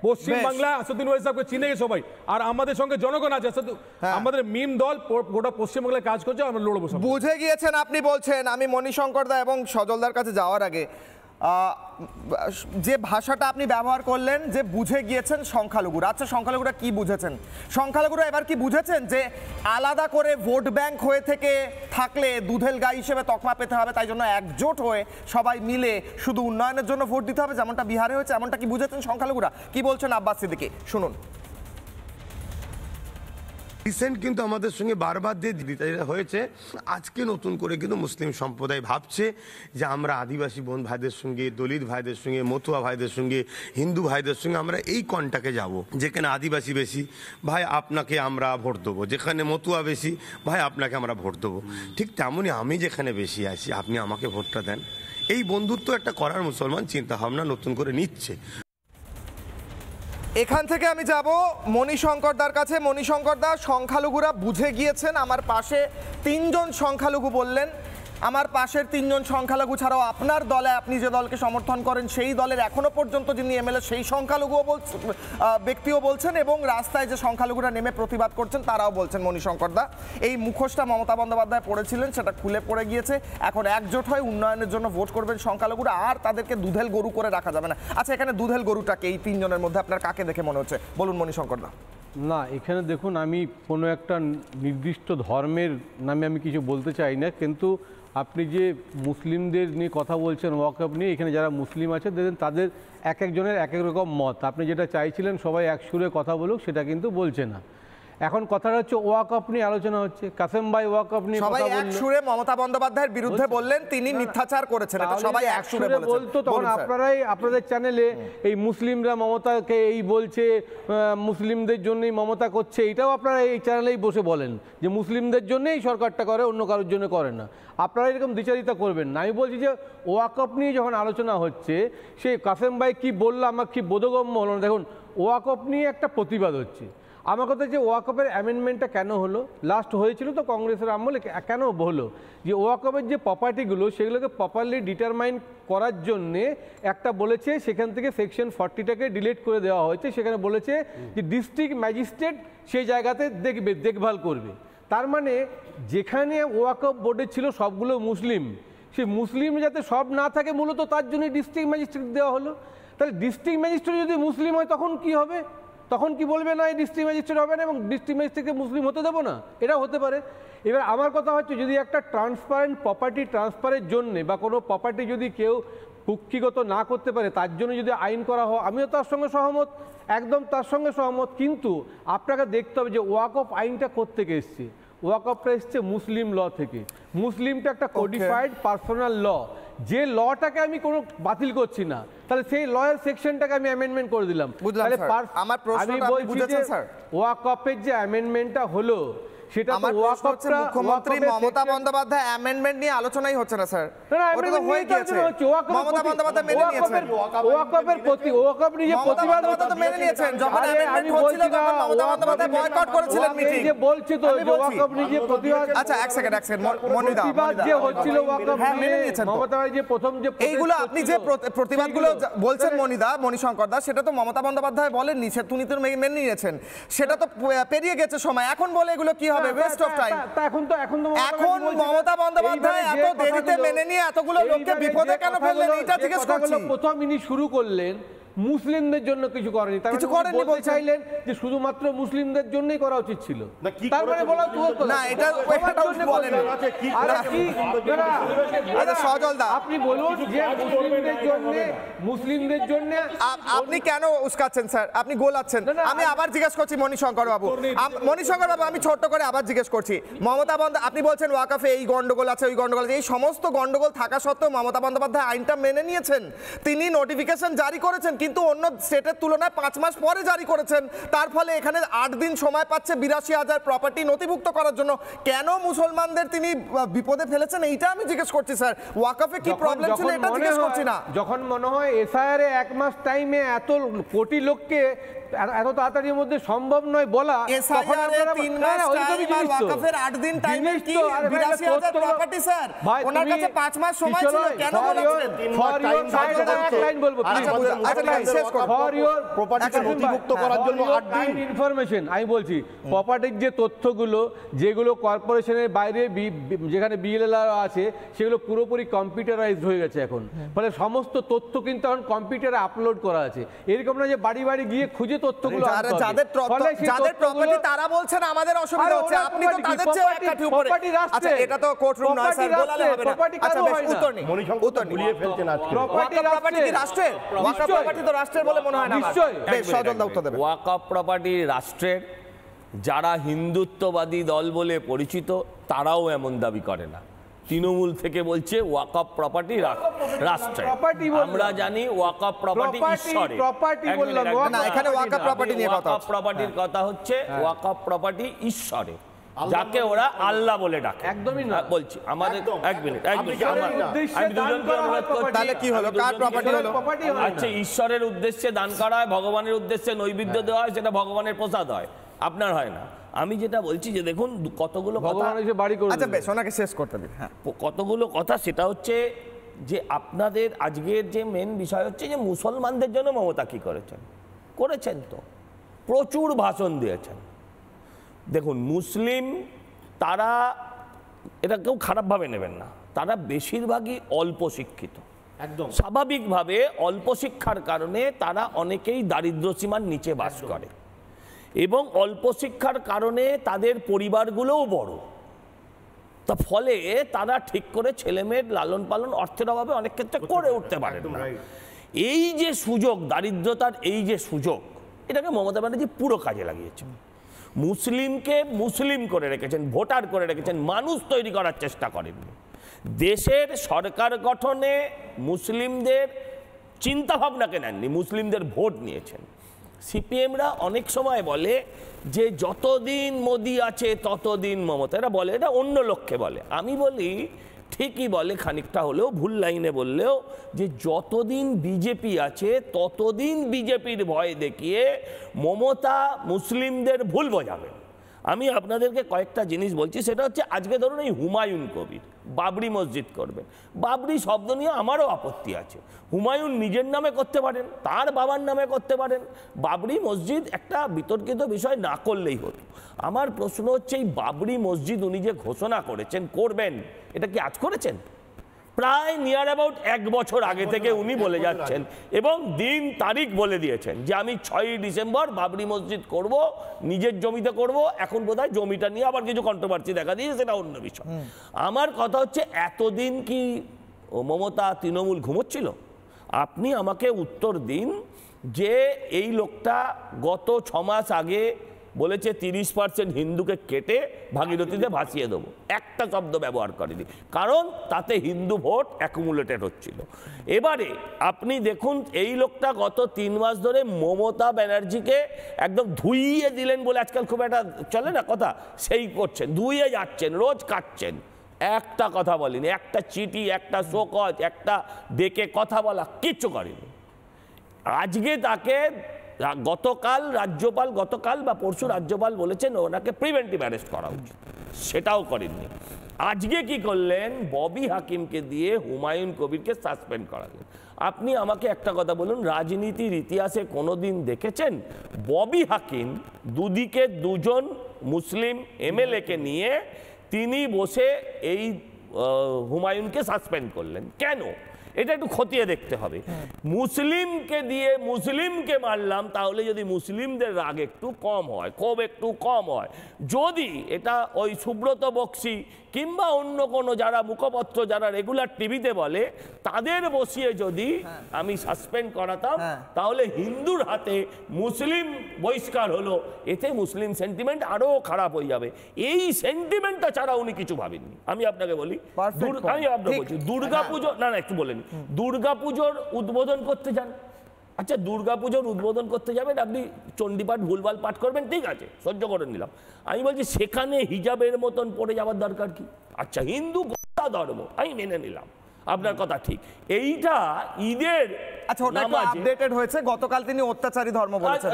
পশ্চিম বাংলা আসাদুদ্দিন ওয়াইসি সাহেবকে চিনে গেছে সবাই। আর আমাদের সঙ্গে জনগণ আছে, আমাদের মিম দল গোটা পশ্চিমবাংলায় কাজ করছে, আমরা লড়বো। বুঝে গিয়েছেন আপনি বলছেন। আমি মণিশঙ্কর দা এবং সজলদার কাছে যাওয়ার আগে যে ভাষাটা আপনি ব্যবহার করলেন যে বুঝে গিয়েছেন সংখ্যালঘুরা, আচ্ছা সংখ্যালঘুরা কি বুঝেছেন? সংখ্যালঘুরা এবার কি বুঝেছেন যে আলাদা করে ভোট ব্যাংক হয়ে থেকে থাকলে দুধেল গাই হিসেবে তকমা পেতে হবে, তাই জন্য একজোট হয়ে সবাই মিলে শুধু উন্নয়নের জন্য ভোট দিতে হবে, যেমনটা বিহারে হয়েছে, এমনটা কি বুঝেছেন সংখ্যালঘুরা? কি বলছেন আব্বাস সিদ্দিকী, শুনুন। রিসেন্ট কিন্তু আমাদের সঙ্গে বারবার দিতে হয়েছে। আজকে নতুন করে কিন্তু মুসলিম সম্প্রদায় ভাবছে যে আমরা আদিবাসী বোন ভাইদের সঙ্গে, দলিত ভাইদের সঙ্গে, মতুয়া ভাইদের সঙ্গে, হিন্দু ভাইদের সঙ্গে আমরা এই কন্টাকে যাব। যেখানে আদিবাসী বেশি, ভাই আপনাকে আমরা ভোট দেবো। যেখানে মতুয়া বেশি, ভাই আপনাকে আমরা ভোট দেবো। ঠিক তেমনই আমি যেখানে বেশি আছি, আপনি আমাকে ভোটটা দেন। এই বন্ধুত্ব একটা করার মুসলমান চিন্তা ভাবনা নতুন করে নিচ্ছে। এখান থেকে আমি যাব মণিশঙ্কর দার কাছে। মণিশঙ্কর দা, সংখ্যালঘুরা বুঝে গিয়েছেন। আমার পাশে 3 জন সংখ্যালঘু বললেন। আমার পাশের 3 জন সংখ্যালঘু ছাড়াও আপনার দলে, আপনি যে দলকে সমর্থন করেন সেই দলের এখনো পর্যন্ত যিনি এমএলএ সেই সংখ্যালঘুও বলছেন, ব্যক্তিও বলছেন, এবং রাস্তায় যে সংখ্যালঘুরা নেমে প্রতিবাদ করছেন তারাও বলছেন। মণিশঙ্কর দা, এই মুখোশটা মমতা বন্দ্যোপাধ্যায় পড়েছিলেন, সেটা খুলে পড়ে গিয়েছে। এখন একজোট হয় উন্নয়নের জন্য ভোট করবেন সংখ্যালঘুরা, আর তাদেরকে দুধেল গরু করে রাখা যাবে না। আচ্ছা, এখানে দুধেল গরুটাকে এই 3 জনের মধ্যে আপনার কাকে দেখে মনে হচ্ছে বলুন মণিশঙ্কর দা? না, এখানে দেখুন, আমি কোনো একটা নির্দিষ্ট ধর্মের নামে আমি কিছু বলতে চাই না, কিন্তু আপনি যে মুসলিমদের নিয়ে কথা বলছেন, ওয়াকফ নিয়ে, এখানে যারা মুসলিম আছে দেখেন তাদের এক একজনের এক এক রকম মত। আপনি যেটা চাইছিলেন সবাই এক সুরে কথা বলুক, সেটা কিন্তু বলছে না। এখন কথাটা হচ্ছে ওয়াকফ নিয়ে আলোচনা হচ্ছে। কাসেম ভাই ওয়াকফ নিয়ে সবাই এক সুরে মমতা বন্দ্যোপাধ্যায়ের বিরুদ্ধে বললেন, তিনি মিথ্যাচার করেছেন, এটা সবাই এক সুরে বলতো। তখন আপনারাই আপনাদের চ্যানেলে এই মুসলিমরা মমতাকে এই বলছে, মুসলিমদের জন্যই মমতা করছে, এটাও আপনারা এই চ্যানেলেই বসে বলেন যে মুসলিমদের জন্যই সরকারটা করে, অন্য কারোর জন্য করে না। আপনারা এরকম দ্বিচারিতা করবেন না। আমি বলছি যে ওয়াকফ নিয়ে যখন আলোচনা হচ্ছে, সে কাসেম ভাই কি বললো আমার কি বোধগম্য হলো না। দেখুন, ওয়াকফ নিয়ে একটা প্রতিবাদ হচ্ছে। আমার কথা যে ওয়াকফের অ্যামেন্ডমেন্টটা কেন হলো, লাস্ট হয়েছিল তো কংগ্রেসের আমলে, কেন হলো যে ওয়াকফের যে প্রপার্টিগুলো সেগুলোকে প্রপারলি ডিটারমাইন করার জন্যে একটা বলেছে, সেখান থেকে সেকশন 40টাকে ডিলিট করে দেওয়া হয়েছে। সেখানে বলেছে যে ডিস্ট্রিক্ট ম্যাজিস্ট্রেট সেই জায়গাতে দেখভাল করবে। তার মানে যেখানে ওয়াকফ বোর্ডে ছিল সবগুলো মুসলিম, সেই মুসলিম যাতে সব না থাকে মূলত তার জন্য ডিস্ট্রিক্ট ম্যাজিস্ট্রেট দেওয়া হলো। তাহলে ডিস্ট্রিক্ট ম্যাজিস্ট্রেট যদি মুসলিম হয় তখন কি হবে? তখন কি বলবে না এই ডিস্ট্রিক্ট ম্যাজিস্ট্রেট হবে না এবং ডিস্ট্রিক্ট ম্যাজিস্ট্রেটকে মুসলিম হতে দেবো না? এটাও হতে পারে। এবার আমার কথা হচ্ছে, যদি একটা ট্রান্সপারেন্ট প্রপার্টি ট্রান্সফারের জন্যে বা কোনো প্রপার্টি যদি কেউ কুক্ষিগত না করতে পারে তার জন্য যদি আইন করা হয়, আমিও তার সঙ্গে সহমত, একদম তার সঙ্গে সহমত। কিন্তু আপনাকে দেখতে হবে যে ওয়াকফ আইনটা কোত্থেকে এসছে। ওয়াকফটা এসছে মুসলিম ল থেকে। মুসলিমটা একটা কোডিফাইড পার্সোনাল ল, যে লটাকে আমি কোনো বাতিল করছি না, তাহলে সেই লয়ের সেকশনটাকে আমি অ্যামেন্ডমেন্ট করে দিলাম। তাহলে আমি বলছি যে ওয়াকফের যে অ্যামেন্ডমেন্টটা হলো সেটা তো ওয়াকফটা, মুখ্যমন্ত্রী মমতা বন্দ্যোপাধ্যায় অ্যামেন্ডমেন্ট নিয়ে আলোচনাই হচ্ছে না স্যার, ওটা তো হয়ে গিয়েছে। মমতা বন্দ্যোপাধ্যায় মেনে নিয়েছেন, ওয়াকফের প্রতি ওয়াকফ নিয়ে প্রতিবাদ তো মেনে নিয়েছেন। যখন অ্যামেন্ডমেন্ট হচ্ছিল তখন মমতা বন্দ্যোপাধ্যায় বয়কট করেছিলেন মিটিং। যে বলছি তো যে ওয়াকফ নিয়ে প্রতিবাদ, আচ্ছা এক সেকেন্ড মনিদা, প্রতিবাদ যে হচ্ছিল ওয়াকফ নিয়ে, মমতা যে প্রথম যে এইগুলো আপনি যে প্রতিবাদগুলো বলছেন মনিদা, মণিশঙ্কর দা, সেটা তো মমতা বন্দ্যোপাধ্যায় বলেননি, সে তুমি তো মেনে নিয়েছেন, সেটা তো পেরিয়ে গেছে সময়। এখন বলে এগুলো কি হবে? West of time. এখন মমতা বন্দ্যোপাধ্যায় এত দেরিতে মেনে নিয়ে এতগুলো লোককে বিপদে কেন ফেললেন, এটা জিজ্ঞেস করছি। প্রথম ইনি শুরু করলেন মুসলিমদের জন্য কিছু করেনি, তার মানে বলতে চাইলেন যে শুধুমাত্র মুসলিমদের জন্যই করা উচিত ছিল। তার মানে বলা না, এটা বলেন। আপনি বলুন যে মুসলিমদের জন্য আপনি কেন উস্কাচ্ছেন স্যার, আপনি গোলাচ্ছেন। আমি আবার জিজ্ঞেস করছি মণিশঙ্কর বাবু, আমি ছোট্ট করে আবার জিজ্ঞেস করছি। মমতা বন্দ্যোপাধ্যায়, আপনি বলছেন ওয়াকফে এই গন্ডগোল আছে, ওই গন্ডগোল আছে, এই সমস্ত গন্ডগোল থাকা সত্ত্বেও মমতা বন্দ্যোপাধ্যায় আইনটা মেনে নিয়েছেন, তিনি নোটিফিকেশন জারি করেছেন, কিন্তু অন্য স্টেটের তুলনায় 5 মাস পরে জারি করেছেন। তার ফলে এখানে 8 দিন সময় পাচ্ছে 82,000 প্রপার্টি নথিভুক্ত করার জন্য। কেন মুসলমানদের তিনি বিপদে ফেলেছেন এইটা আমি জিজ্ঞেস করছি স্যার। ওয়াকফে কি প্রবলেম ছিল এটা জিজ্ঞেস করছি না। যখন মনে হয় এসআইআর এ 1 মাস টাইমে এত কোটি লোককে এত তাড়াতাড়ির মধ্যে সম্ভব নয় বলা, তখন আপনারা 3 মাস টাইম আর ওয়াকফের 8 দিন টাইমের কি 82,000 প্রপার্টি স্যার ওনার কাছে 5 মাস সময় ছিল, কেন বলেছেন? ফর ইওর সাইড এক লাইন বলবো, ফর ইওর প্রপার্টিকে নথিভুক্ত করার জন্য 8 দিন ইনফরমেশন আমি বলছি। প্রপার্টির যে তথ্যগুলো যেগুলো কর্পোরেশনের বাইরে যেখানে বিএলআর আছে সেগুলো পুরোপুরি কম্পিউটারাইজড হয়ে গেছে এখন, ফলে সমস্ত তথ্য কিন্তু এখন কম্পিউটারে আপলোড করা আছে। এরকম না যে বাড়ি বাড়ি গিয়ে খুঁজে তথ্যগুলো যাদের প্রপার্টি তারা বলছেন আমাদের অসুবিধা হচ্ছে, আপনি তো তাদের চেয়ে এক কাঠি উপরে। আচ্ছা এটা তো কোর্টরুম না স্যার, বলালে হবে না। আচ্ছা বেশ, উত্তর নেই, উত্তর গুলিয়ে ফেলছেন আজকে। প্রপার্টি কি রাষ্ট্রের? ওয়াকফ প্রপার্টি তো রাষ্ট্রের বলে মনে হয় না। নিশ্চয়ই বেশ, সজল দা উত্তর দেবেন। ওয়াকফ প্রপার্টি রাষ্ট্রের, যারা হিন্দুত্ববাদী দল বলে পরিচিত তারাও এমন দাবি করে না। তৃণমূল থেকে বলছে ওয়াকফ প্রপার্টি রাষ্ট্রের, আমরা জানি ওয়াকফ প্রপার্টি ঈশ্বরের। না এখানে ওয়াকফ প্রপার্টি নিয়ে কথা হচ্ছে। প্রপার্টির কথা হচ্ছে ওয়াকফ প্রপার্টি ঈশ্বরের, যাকে ওরা আল্লাহ বলে ডাকে। একদমই না বলছি আমাদের এক মিনিট আমি দুজনকে অনুরোধ করছি। তাহলে কি হলো, কার প্রপার্টি হলো? আচ্ছা ঈশ্বরের উদ্দেশ্যে দান করা হয়, ভগবানের উদ্দেশ্যে নৈবেদ্য দেওয়া হয়, সেটা ভগবানের প্রসাদ হয়, আপনার হয় না। আমি যেটা বলছি যে দেখুন কতগুলো কথা, আচ্ছা বেশ ওনাকে শেষ করতে দিন। হ্যাঁ কতগুলো কথা, সেটা হচ্ছে যে আপনাদের আজকের যে মেন বিষয় হচ্ছে যে মুসলমানদের জন্য মমতা কি করেছেন তো প্রচুর ভাষণ দিয়েছেন। দেখুন মুসলিম তারা, এটা কেউ খারাপভাবে নেবেন না, তারা বেশিরভাগই অল্প শিক্ষিত, একদম স্বাভাবিকভাবে অল্প শিক্ষার কারণে তারা অনেকেই দারিদ্র্য সীমার নিচে বাস করে, এবং অল্প শিক্ষার কারণে তাদের পরিবারগুলোও বড়, তা ফলে তারা ঠিক করে ছেলেমেয়ের লালন পালন অর্থের অভাবে অনেক ক্ষেত্রে করে উঠতে পারেন না। এই যে সুযোগ, দারিদ্রতার এই যে সুযোগ, এটাকে মমতা ব্যানার্জি পুরো কাজে লাগিয়েছেন। মুসলিমকে মুসলিম করে রেখেছেন, ভোটার করে রেখেছেন, মানুষ তৈরি করার চেষ্টা করেননি। দেশের সরকার গঠনে মুসলিমদের চিন্তাভাবনাকে নেননি, মুসলিমদের ভোট নিয়েছেন। সিপিএমরা অনেক সময় বলে যে যতদিন মোদি আছে ততদিন মমতা, এরা বলে, এটা অন্য লক্ষ্যে বলে। আমি বলি ঠিকই বলে, খানিকটা হলেও ভুল লাইনে বললেও, যে যতদিন বিজেপি আছে ততদিন বিজেপির ভয় দেখিয়ে মমতা মুসলিমদের ভুল বোঝাবেন। আমি আপনাদেরকে কয়েকটা জিনিস বলছি, সেটা হচ্ছে আজকে ধরুন এই হুমায়ুন কবির বাবরি মসজিদ করবেন, বাবরি শব্দ নিয়ে আমারও আপত্তি আছে। হুমায়ুন নিজের নামে করতে পারেন, তার বাবার নামে করতে পারেন, বাবরি মসজিদ একটা বিতর্কিত বিষয় না করলেই হতো। আমার প্রশ্ন হচ্ছে এই বাবরি মসজিদ উনি যে ঘোষণা করেছেন করবেন, এটা কি আজ করেছেন? প্রায় নিয়ার অ্যাবাউট 1 বছর আগে থেকে উনি বলে যাচ্ছেন, এবং দিন তারিখ বলে দিয়েছেন যে আমি 6ই ডিসেম্বর বাবরি মসজিদ করব, নিজের জমিতে করব। এখন বোধহয় জমিটা নিয়ে আবার কিছু কন্ট্রোভার্সি দেখা দিয়েছে, সেটা অন্য বিষয়। আমার কথা হচ্ছে এতদিন কি মমতা তৃণমূল ঘুমোচ্ছিল? আপনি আমাকে উত্তর দিন যে এই লোকটা গত 6 মাস আগে বলেছে 30% হিন্দুকে কেটে ভাগীরথীতে ভাসিয়ে দেবো, একটা শব্দ ব্যবহার করেনি, কারণ তাতে হিন্দু ভোট অ্যাকুমুলেটেড হচ্ছিল। এবারে আপনি দেখুন এই লোকটা গত 3 মাস ধরে মমতা ব্যানার্জিকে একদম ধুইয়ে দিলেন বলে আজকাল খুব একটা চলে না কথা, সেই করছেন, ধুইয়ে যাচ্ছেন, রোজ কাটছেন, একটা কথা বলেনি, একটা চিঠি, একটা শোকজ, একটা ডেকে কথা বলা কিচ্ছু করেনি। আজকে তাকে গতকাল বা পরশু রাজ্যপাল বলেছেন ওনাকে প্রিভেন্টিভ অ্যারেস্ট করা উচিত, সেটাও করেননি। আজকে কি করলেন, ববি হাকিমকে দিয়ে হুমায়ুন কবিরকে সাসপেন্ড করালেন। আপনি আমাকে একটা কথা বলুন, রাজনীতির ইতিহাসে কোনোদিন দেখেছেন ববি হাকিম দুদিকে 2জন মুসলিম এমএলএকে নিয়ে তিনি বসে এই হুমায়ুনকে সাসপেন্ড করলেন? কেন? এটা একটু খতিয়ে দেখতে হবে। মুসলিমকে দিয়ে মুসলিমকে মারলাম, তাহলে যদি মুসলিমদের রাগ একটু কম হয়, ক্ষোভ একটু কম হয়, যদি এটা ওই সুব্রত বক্সি কিংবা অন্য কোনো যারা মুখপত্র যারা রেগুলার টিভিতে বলে তাদের বসিয়ে যদি আমি সাসপেন্ড করাতাম, তাহলে হিন্দুর হাতে মুসলিম বহিষ্কার হলো, এতে মুসলিম সেন্টিমেন্ট আরো খারাপ হয়ে যাবে। এই সেন্টিমেন্টটা ছাড়া উনি কিছু ভাবেননি। আমি আপনাকে বলি, দুর্গাপুজো, না একটু বলেন, দুর্গাপুজোর উদ্বোধন করতে যান, আচ্ছা দুর্গাপুজোর উদ্বোধন করতে যাবেন, আপনি চণ্ডীপাঠ ভুলভাল পাঠ করবেন, ঠিক আছে, সহ্য করে নিলাম। আমি বলছি সেখানে হিজাবের মতন পড়ে যাওয়ার দরকার কি? আচ্ছা হিন্দু গোটা ধর্ম আমি মেনে নিলাম, আপনার কথা ঠিক। এইটা ঈদের আচ্ছা ওটা একটু আপডেটেড হয়েছে, গতকাল তিনি অত্যাচারী ধর্ম বলেছেন।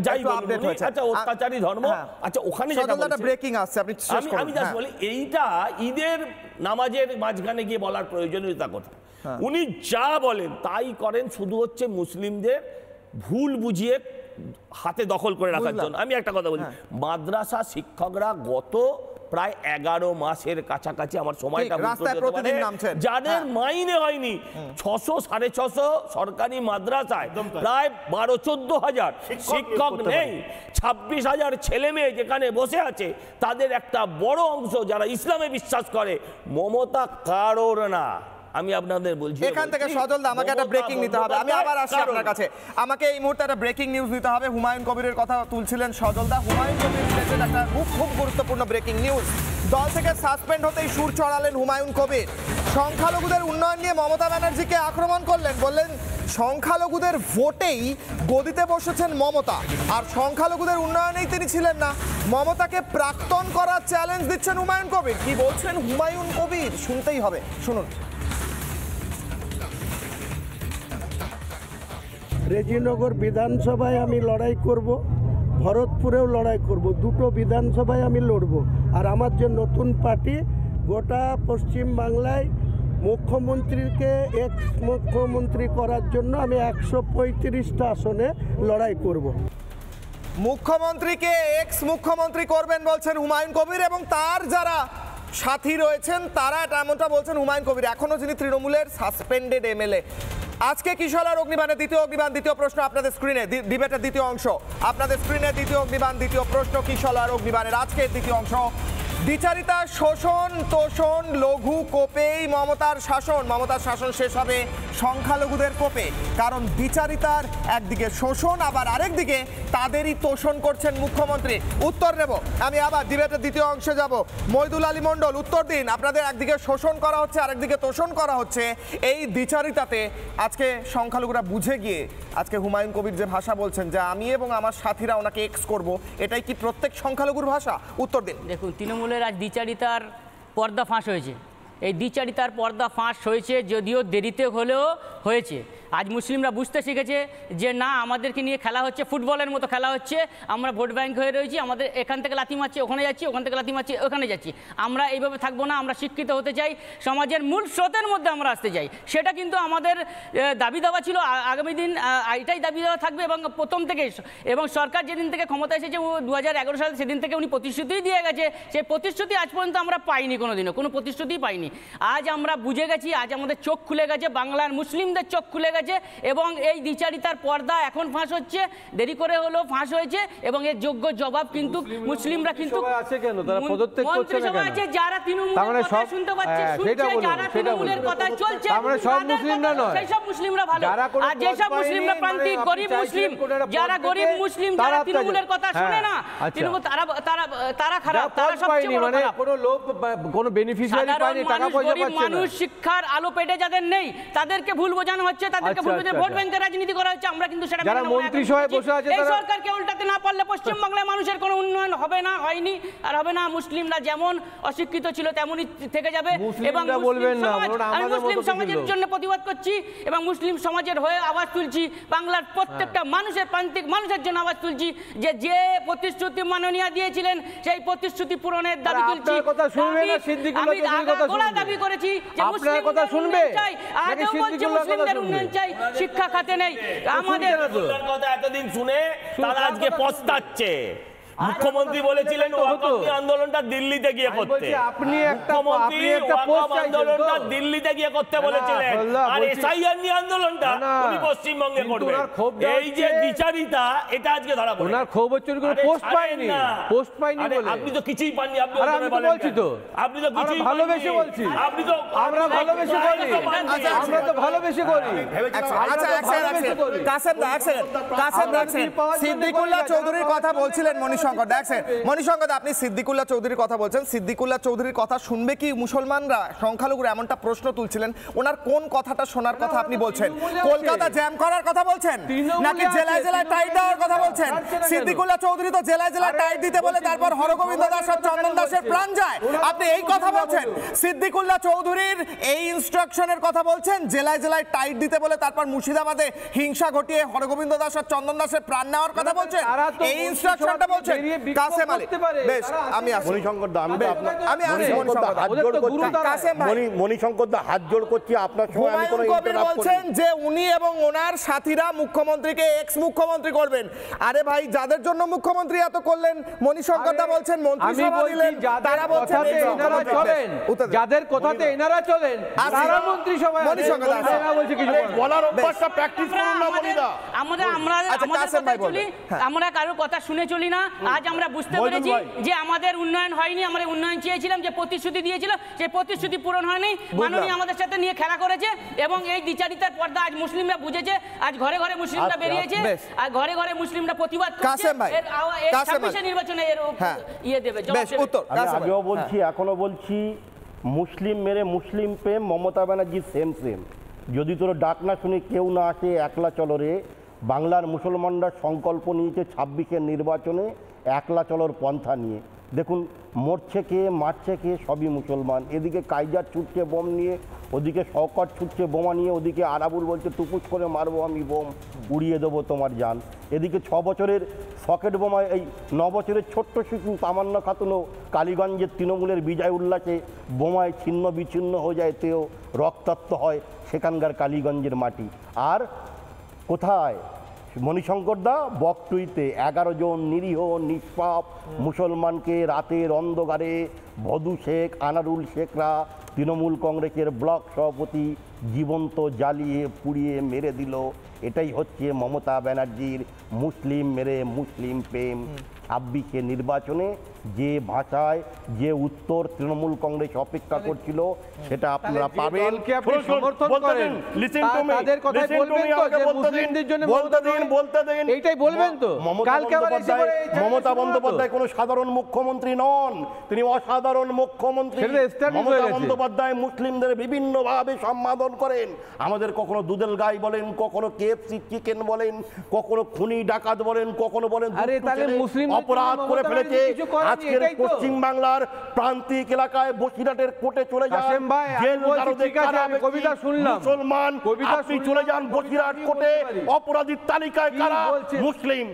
যাই আপডেট হয়েছে, আচ্ছা অত্যাচারী ধর্ম, আচ্ছা ওখানে যেটা বলছে ব্রেকিং আসছে, আপনি আমি জাস্ট বলি এইটা ঈদের নামাজের মাঝখানে গিয়ে বলার প্রয়োজনীয়তা কোথায়? উনি যা বলেন তাই করেন, শুধু হচ্ছে মুসলিমদের ভুল বুঝিয়ে হাতে দখল করে রাখার জন্য। আমি একটা কথা বলি, মাদ্রাসা শিক্ষকরা গত প্রায় 11 মাসের কাছাকাছি আমার সময়টা যাদের মাইনে হয়নি 600 650 সরকারি মাদ্রাসায় প্রায় 12-14 হাজার শিক্ষক নেই, 26,000 ছেলে মেয়ে যেখানে বসে আছে, তাদের একটা বড় অংশ যারা ইসলামে বিশ্বাস করে। মমতা কারোর না, আমি আপনাদের বলছি। এখান থেকে সজল দা আমাকে একটা ব্রেকিং নিতে হবে, আমি আবার আসছি আপনার কাছে। আমাকে এই মুহূর্তে একটা ব্রেকিং নিউজ নিতে হবে। হুমায়ুন কবিরের কথা তুলছিলেন সজল দা। হুমায়ুন কবির রিলেটেড একটা খুব গুরুত্বপূর্ণ ব্রেকিং নিউজ। দল থেকে সাসপেন্ড হতেই সুর চড়ালেন হুমায়ুন কবির। সংখ্যালঘুদের উন্নয়ন নিয়ে মমতা ব্যানার্জিকে আক্রমণ করলেন, বললেন সংখ্যালঘুদের ভোটেই গদিতে বসেছেন মমতা, আর সংখ্যালঘুদের উন্নয়নেই তিনি ছিলেন না। মমতাকে প্রাক্তন করার চ্যালেঞ্জ দিচ্ছেন হুমায়ুন কবির। কি বলছেন হুমায়ুন কবির শুনতেই হবে, শুনুন। রেজিনগর বিধানসভায় আমি লড়াই করব, ভরতপুরেও লড়াই করব, দুটো বিধানসভায় আমি লড়ব। আর আমার যে নতুন পার্টি গোটা পশ্চিম বাংলায় মুখ্যমন্ত্রীকে এক্স মুখ্যমন্ত্রী করার জন্য আমি 135টা আসনে লড়াই করব। মুখ্যমন্ত্রীকে এক্স মুখ্যমন্ত্রী করবেন বলছেন হুমায়ুন কবির, এবং তার যারা সাথী রয়েছেন তারা এমনটা বলছেন হুমায়ুন কবির, এখনো যিনি তৃণমূলের সাসপেন্ডেড এমএলএ। আজকে কিশোলার অগ্নিবাণে দ্বিতীয় অগ্নিবাণ, দ্বিতীয় প্রশ্ন আপনাদের স্ক্রিনে, ডিবেটের দ্বিতীয় অংশ আপনাদের স্ক্রিনে। দ্বিতীয় অগ্নিবাণ, দ্বিতীয় প্রশ্ন কিশোলার অগ্নিবাণের আজকের দ্বিতীয় অংশ। দ্বিচারিতা, শোষণ, তোষণ, লঘু কোপেই মমতার শাসন। মমতার শাসন শেষ হবে সংখ্যালঘুদের কোপে, কারণ দ্বিচারিতার একদিকে শোষণ, আবার আরেকদিকে তাদেরই তোষণ করছেন মুখ্যমন্ত্রী। উত্তর নেব আমি, আবার ডিবেটের দ্বিতীয় অংশে যাব। মইদুল আলী মণ্ডল উত্তর দিন। আপনাদের একদিকে শোষণ করা হচ্ছে, আরেকদিকে তোষণ করা হচ্ছে, এই দ্বিচারিতাতে আজকে সংখ্যালঘুরা বুঝে গিয়ে আজকে হুমায়ুন কবির যে ভাষা বলছেন যে আমি এবং আমার সাথীরা ওনাকে এক্স করব, এটাই কি প্রত্যেক সংখ্যালঘুর ভাষা? উত্তর দিন। দেখুন, তৃণমূলের আজ দ্বিচারিতার পর্দা ফাঁস হয়েছে। এই দ্বিচারিতার পর্দা ফাঁস হয়েছে, যদিও দেরিতে হলেও হয়েছে। আজ মুসলিমরা বুঝতে শিখেছে যে না, আমাদেরকে নিয়ে খেলা হচ্ছে, ফুটবলের মতো খেলা হচ্ছে। আমরা ভোট ব্যাংক হয়ে রয়েছি, আমাদের এখান থেকে লাথি মারছি ওখানে যাচ্ছি, ওখান থেকে লাথি মারছি ওখানে যাচ্ছি। আমরা এইভাবে থাকবো না, আমরা শিক্ষিত হতে চাই, সমাজের মূল স্রোতের মধ্যে আমরা আসতে চাই। সেটা কিন্তু আমাদের দাবি দেওয়া ছিল, আগামী দিন এটাই দাবি দেওয়া থাকবে। এবং প্রথম থেকে, এবং সরকার যেদিন থেকে ক্ষমতা এসেছে 2011 সালে, সেদিন থেকে উনি প্রতিশ্রুতিই দিয়ে গেছে। সেই প্রতিশ্রুতি আজ পর্যন্ত আমরা পাইনি, কোনোদিনও কোনো প্রতিশ্রুতিই পাইনি। আজ আমরা বুঝে গেছি, আজ আমাদের চোখ খুলে গেছে, বাংলার মুসলিমদের চোখ খুলে গেছে, এবং এই দ্বিচারিতার পর্দা এখন ফাঁস হচ্ছে, দেরি করে হলেও ফাঁস হয়েছে, এবং এর যোগ্য জবাব কিন্তু মুসলিমরা কিন্তু আছে। কেন তারা পদত্যাগ করছে না? কেন? আছে যারা তৃণমূলের কথা শুনতে পাচ্ছে, শুনছে, যারা তৃণমূলের কথা চলছে, আমরা সব মুসলিমরা নয়, সেই সব মুসলিমরা ভালো। আর যে সব মুসলিমরা প্রান্তিক গরিব মুসলিম, যারা গরিব মুসলিম, যারা তৃণমূলের কথা শুনে না, তৃণমূল তারা খারাপ, তারা সবচেয়ে বড় খারাপ। কোনো লোক কোনো বেনিফিশিয়ারি পায়নি, টাকা পয়সা পাচ্ছে না। মানুষ শিক্ষার আলো পেটে যাদের নেই, তাদেরকে ভুল বোঝানো হচ্ছে, তাদেরকে ভুল বোঝানো, ভোট ব্যাংকের রাজনীতি করা হচ্ছে। আমরা কিন্তু সেটা যারা মন্ত্রিসভায় বসে আছে, এই সরকারকে উল্টাতে না পারলে পশ্চিম বাংলায় মানুষের কোনো উন্নয়ন হবে না, হয়নি আর হবে না। মুসলিমরা যেমন অশিক্ষিত ছিল তেমনই থেকে যাবে। এবং আমি মুসলিম সমাজের জন্য প্রতিবাদ করছি এবং মুসলিম সমাজের হয়ে আওয়াজ তুলছি, বাংলার প্রত্যেকটা মানুষের, প্রান্তিক মানুষের জন্য আওয়াজ তুলছি, যে প্রতিশ্রুতি মাননীয়া দিয়েছিলেন সেই প্রতিশ্রুতি পূরণের দাবি তুলছি। আমি দাবি করেছি যে মুসলিমদের উন্নয়ন চাই, আজও বলছি মুসলিমদের উন্নয়ন চাই, শিক্ষা খাতে নেই। আমাদের কথা এতদিন শুনে তারা আজকে পস্তাচ্ছে। মুখ্যমন্ত্রী বলেছিলেন ওয়াকফ আন্দোলনটা দিল্লিতে গিয়ে করতে, আপনি একটা আন্দোলনটা দিল্লিতে গিয়ে করতে বলেছিলেন, আর এসআইআর নিয়ে আন্দোলনটা উনি পশ্চিমবঙ্গে করবেন। এই যে বিচারিতা, এটা আজকে ধরা পড়ে। ওনার ক্ষোভ হচ্ছে কোনো পোস্ট পাইনি, পোস্ট পাইনি বলে। আপনি তো কিছুই পাননি, আপনি বলছি তো, আপনি তো কিছুই ভালোবেসে বলছি, আপনি তো আমরা ভালোবেসে করি, আমরা তো ভালোবেসে করি। কাসেম দা, সিদ্দিকুল্লাহ চৌধুরীর কথা বলছিলেন মনীষ মণিশঙ্কর দেখছেন, মণিশঙ্কর আপনি সিদ্দিকুল্লাহ চৌধুরীর কথা বলছেন, সিদ্দিকুল্লাহ চৌধুরীর কথা শুনবে কি মুসলমানরা? সংখ্যালঘুরা এমনটা প্রশ্ন তুলছিলেন, ওনার কোন কথাটা শোনার কথা আপনি বলছেন? কলকাতা জ্যাম করার কথা বলছেন নাকি জেলায় জেলায় টাইট দেওয়ার কথা বলছেন? সিদ্দিকুল্লাহ চৌধুরী তো জেলায় জেলায় টাইট দিতে বলে তারপর হরগোবিন্দ দাস আর চন্দন দাসের প্রাণ যায়, আপনি এই কথা বলছেন? সিদ্দিকুল্লাহ চৌধুরীর এই ইনস্ট্রাকশনের কথা বলছেন, জেলায় জেলায় টাইট দিতে বলে তারপর মুর্শিদাবাদে হিংসা ঘটিয়ে হরগোবিন্দ দাস আর চন্দন দাসের প্রাণ নেওয়ার কথা বলছেন? এই ইনস্ট্রাকশনটা বলছেন কাসেম আলী। বেশ, আমি আসি মণিশঙ্কর দা, আমি আসি মণিশঙ্কর দা হাত জোড় করছি আপনার সঙ্গে। আমি কোনো ইন্টারাপ্ট বলছেন যে উনি এবং ওনার সাথীরা মুখ্যমন্ত্রীকে এক্স মুখ্যমন্ত্রী করবেন। আরে ভাই, যাদের জন্য মুখ্যমন্ত্রী এত করলেন, মণিশঙ্কর দা বলছেন মন্ত্রিসভা দিলেন, তারা বলছেন এনারা চলেন, যাদের কথাতে এনারা চলেন তারা মন্ত্রিসভায়। মণিশঙ্কর দা বলছে কিছু বলার অভ্যাসটা প্র্যাকটিস করুন না মণিদা। আমরা কারোর কথা শুনে চলি না। আজ আমরা বুঝতে পেরেছি যে আমাদের উন্নয়ন হয়নি, আমরা উন্নয়ন চেয়েছিলাম, যে প্রতিশ্রুতি দিয়েছিল সেই প্রতিশ্রুতি পূরণ হয়নি। মাননীয় আমাদের সাথে নিয়ে খেলা করেছে এবং এই দ্বিচারিতার পর্দা আজ মুসলিমরা বুঝেছে। আজ ঘরে ঘরে মুসলিমরা বেরিয়েছে, আর ঘরে ঘরে মুসলিমরা প্রতিবাদ করছে। নির্বাচনে এর ইয়ে দেবে উত্তর। আমি আগেও বলছি, এখনো বলছি, মুসলিম মেরে মুসলিম প্রেম, মমতা ব্যানার্জি সেম সেম। যদি তোর ডাক না শুনে কেউ না আসে, একলা চলো রে। বাংলার মুসলমানরা সংকল্প নিয়েছে 26-এর নির্বাচনে একলা চলোর পন্থা নিয়ে। দেখুন, মরছে কে, মারছে কে, সবই মুসলমান। এদিকে কাইজার ছুটছে বোম নিয়ে, ওদিকে শওকত ছুটছে বোমা নিয়ে, ওদিকে আরাবুল বলছে টুকুস করে মারবো আমি বোম, উড়িয়ে দেবো তোমার জান। এদিকে 6 বছরের সকেট বোমা, এই 9 বছরের ছোট্ট শিশু তামান্না খাতুনও কালীগঞ্জের তৃণমূলের বিজয় উল্লাসে বোমায় ছিন্ন বিচ্ছিন্ন হয়ে যায়, তেও রক্তাক্ত হয় সেখানকার কালীগঞ্জের মাটি। আর কোথায় মণিশঙ্কর দা? বকটুইতে 11 জন নিরীহ নিষ্পাপ মুসলমানকে রাতের অন্ধকারে ভদু শেখ, আনারুল শেখরা, তৃণমূল কংগ্রেসের ব্লক সভাপতি জীবন্ত জ্বালিয়ে পুড়িয়ে মেরে দিল। এটাই হচ্ছে মমতা ব্যানার্জির মুসলিম মেরে মুসলিম প্রেম। 26-এর নির্বাচনে যে ভাষায় যে উত্তর তৃণমূল কংগ্রেস অপেক্ষা করছিল সেটা আপনারা পাবেন। মমতা বন্দ্যোপাধ্যায় কোনো সাধারণ মুখ্যমন্ত্রী নন, তিনি অসাধারণ মুখ্যমন্ত্রী। মমতা বন্দ্যোপাধ্যায় মুসলিমদের বিভিন্নভাবে সম্বোধন করেন। আমাদের কখনো দুধেল গাই বলেন, কখনো KFC চিকেন বলেন, কখনো খুনি ডাকাত বলেন, কখনো বলেন অপরাধ করে ফেলেছে। আজকের পশ্চিম বাংলার প্রান্তিক এলাকায় বসিরহাটের কোর্টে চলে যান, মুসলমান আপনি চলে যান বসিরহাট কোর্টে, অপরাধীর তালিকায় কারা মুসলিম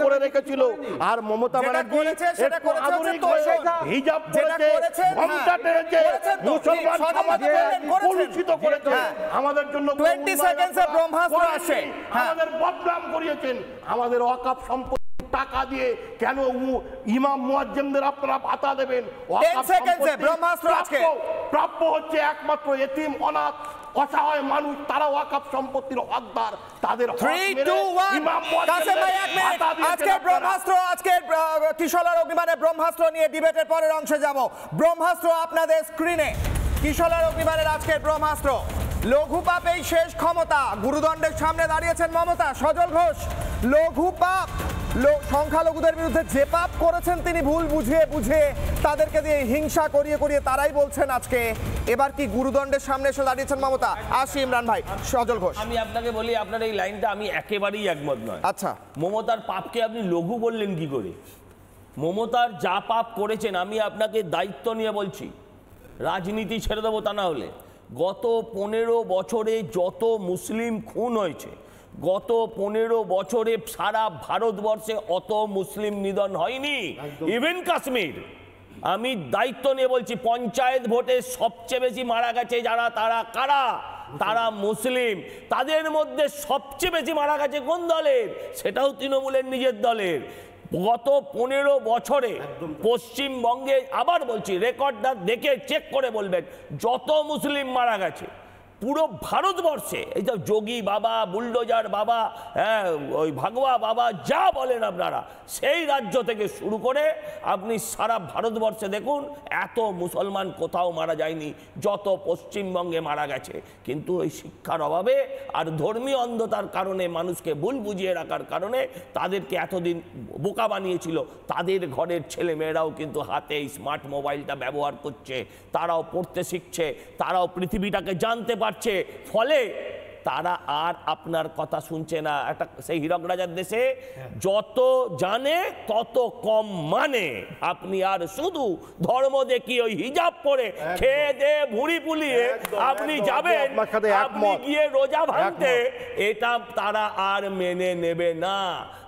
করে রেখেছিল। আর মমতা ব্যানার্জি হিজাব করেছে, ঘোমটা টেনেছে, মুসলমান সমাজকে কলুষিত করেছে। আমাদের জন্য 20 সেকেন্ডসে ব্রহ্মাস্ত্র আসে, আমাদের বদনাম করিয়েছেন। আমাদের ওয়াকফ সম্পত্তি টাকা দিয়ে কেন ইমাম মুয়াজ্জিমদের আপনারা ভাতা দেবেন? প্রাপ্য হচ্ছে একমাত্র এতিম, অনাথ, অসহায় মানুষ, তারা ওয়াকফ সম্পত্তির হকদার। তাদের আজকে কিশোরের অগ্নিবাণে ব্রহ্মাস্ত্র নিয়ে ডিবেটের পরের অংশে যাব। ব্রহ্মাস্ত্র আপনাদের স্ক্রিনে, কিশোরের অগ্নিবাণের আজকের ব্রহ্মাস্ত্র। লঘু পাপ এই শেষ ক্ষমতা, গুরুদণ্ডের সামনে দাঁড়িয়েছেন মমতা। সজল ঘোষ, লঘু পাপ, সংখ্যালঘুদের বিরুদ্ধে যে পাপ করেছেন তিনি ভুল বুঝিয়ে বুঝিয়ে তাদেরকে দিয়ে হিংসা করিয়ে করিয়ে তারাই বলছেন আজকে এবার কি গুরুদণ্ডের সামনে এসে দাঁড়িয়েছেন মমতা। আসি ইমরান ভাই, সজল ঘোষ। আমি আপনাকে বলি, আপনার এই লাইনটা আমি একেবারেই একমত নয়। আচ্ছা, মমতার পাপকে আপনি লঘু বললেন কি করে? মমতার যা পাপ করেছেন, আমি আপনাকে দায়িত্ব নিয়ে বলছি, রাজনীতি ছেড়ে দেবো তা না হলে, গত 15 বছরে যত মুসলিম খুন হয়েছে, গত 15 বছরে সারা ভারতবর্ষে অত মুসলিম নিধন হয়নি, ইভেন কাশ্মীর। আমি দায়িত্ব নিয়ে বলছি, পঞ্চায়েত ভোটে সবচেয়ে বেশি মারা গেছে যারা, তারা কারা? তারা মুসলিম। তাদের মধ্যে সবচেয়ে বেশি মারা গেছে কোন দলের? সেটাও তৃণমূলের নিজের দলের। গত 15 বছরে পশ্চিমবঙ্গে, আবার বলছি, রেকর্ডটা দেখে চেক করে বলবেন, যত মুসলিম মারা গেছে পুরো ভারতবর্ষে এই যে যোগী বাবা, বুলডোজার বাবা, হ্যাঁ ওই ভাগবা বাবা, যা বলেন আপনারা, সেই রাজ্য থেকে শুরু করে আপনি সারা ভারতবর্ষে দেখুন, এত মুসলমান কোথাও মারা যায়নি যত পশ্চিমবঙ্গে মারা গেছে। কিন্তু ওই শিক্ষার অভাবে আর ধর্মীয় অন্ধতার কারণে, মানুষকে ভুল বুঝিয়ে রাখার কারণে তাদেরকে এতদিন বোকা বানিয়েছিল। তাদের ঘরের ছেলে মেয়েরাও কিন্তু হাতে এই স্মার্ট মোবাইলটা ব্যবহার করছে, তারাও পড়তে শিখছে, তারাও পৃথিবীটাকে জানতে পারছে, ফলে তারা আর আপনার কথা শুনছে না। একটা সেই হীরক রাজার দেশে যত জানে তত কম মানে। আপনি আর শুধু ধর্ম দেখি ওই হিজাব পরে খেয়ে দে ভুঁড়ি পুলিয়ে আপনি যাবেন, আপনি গিয়ে রোজা ভাঙতে, এটা তারা আর মেনে নেবে না।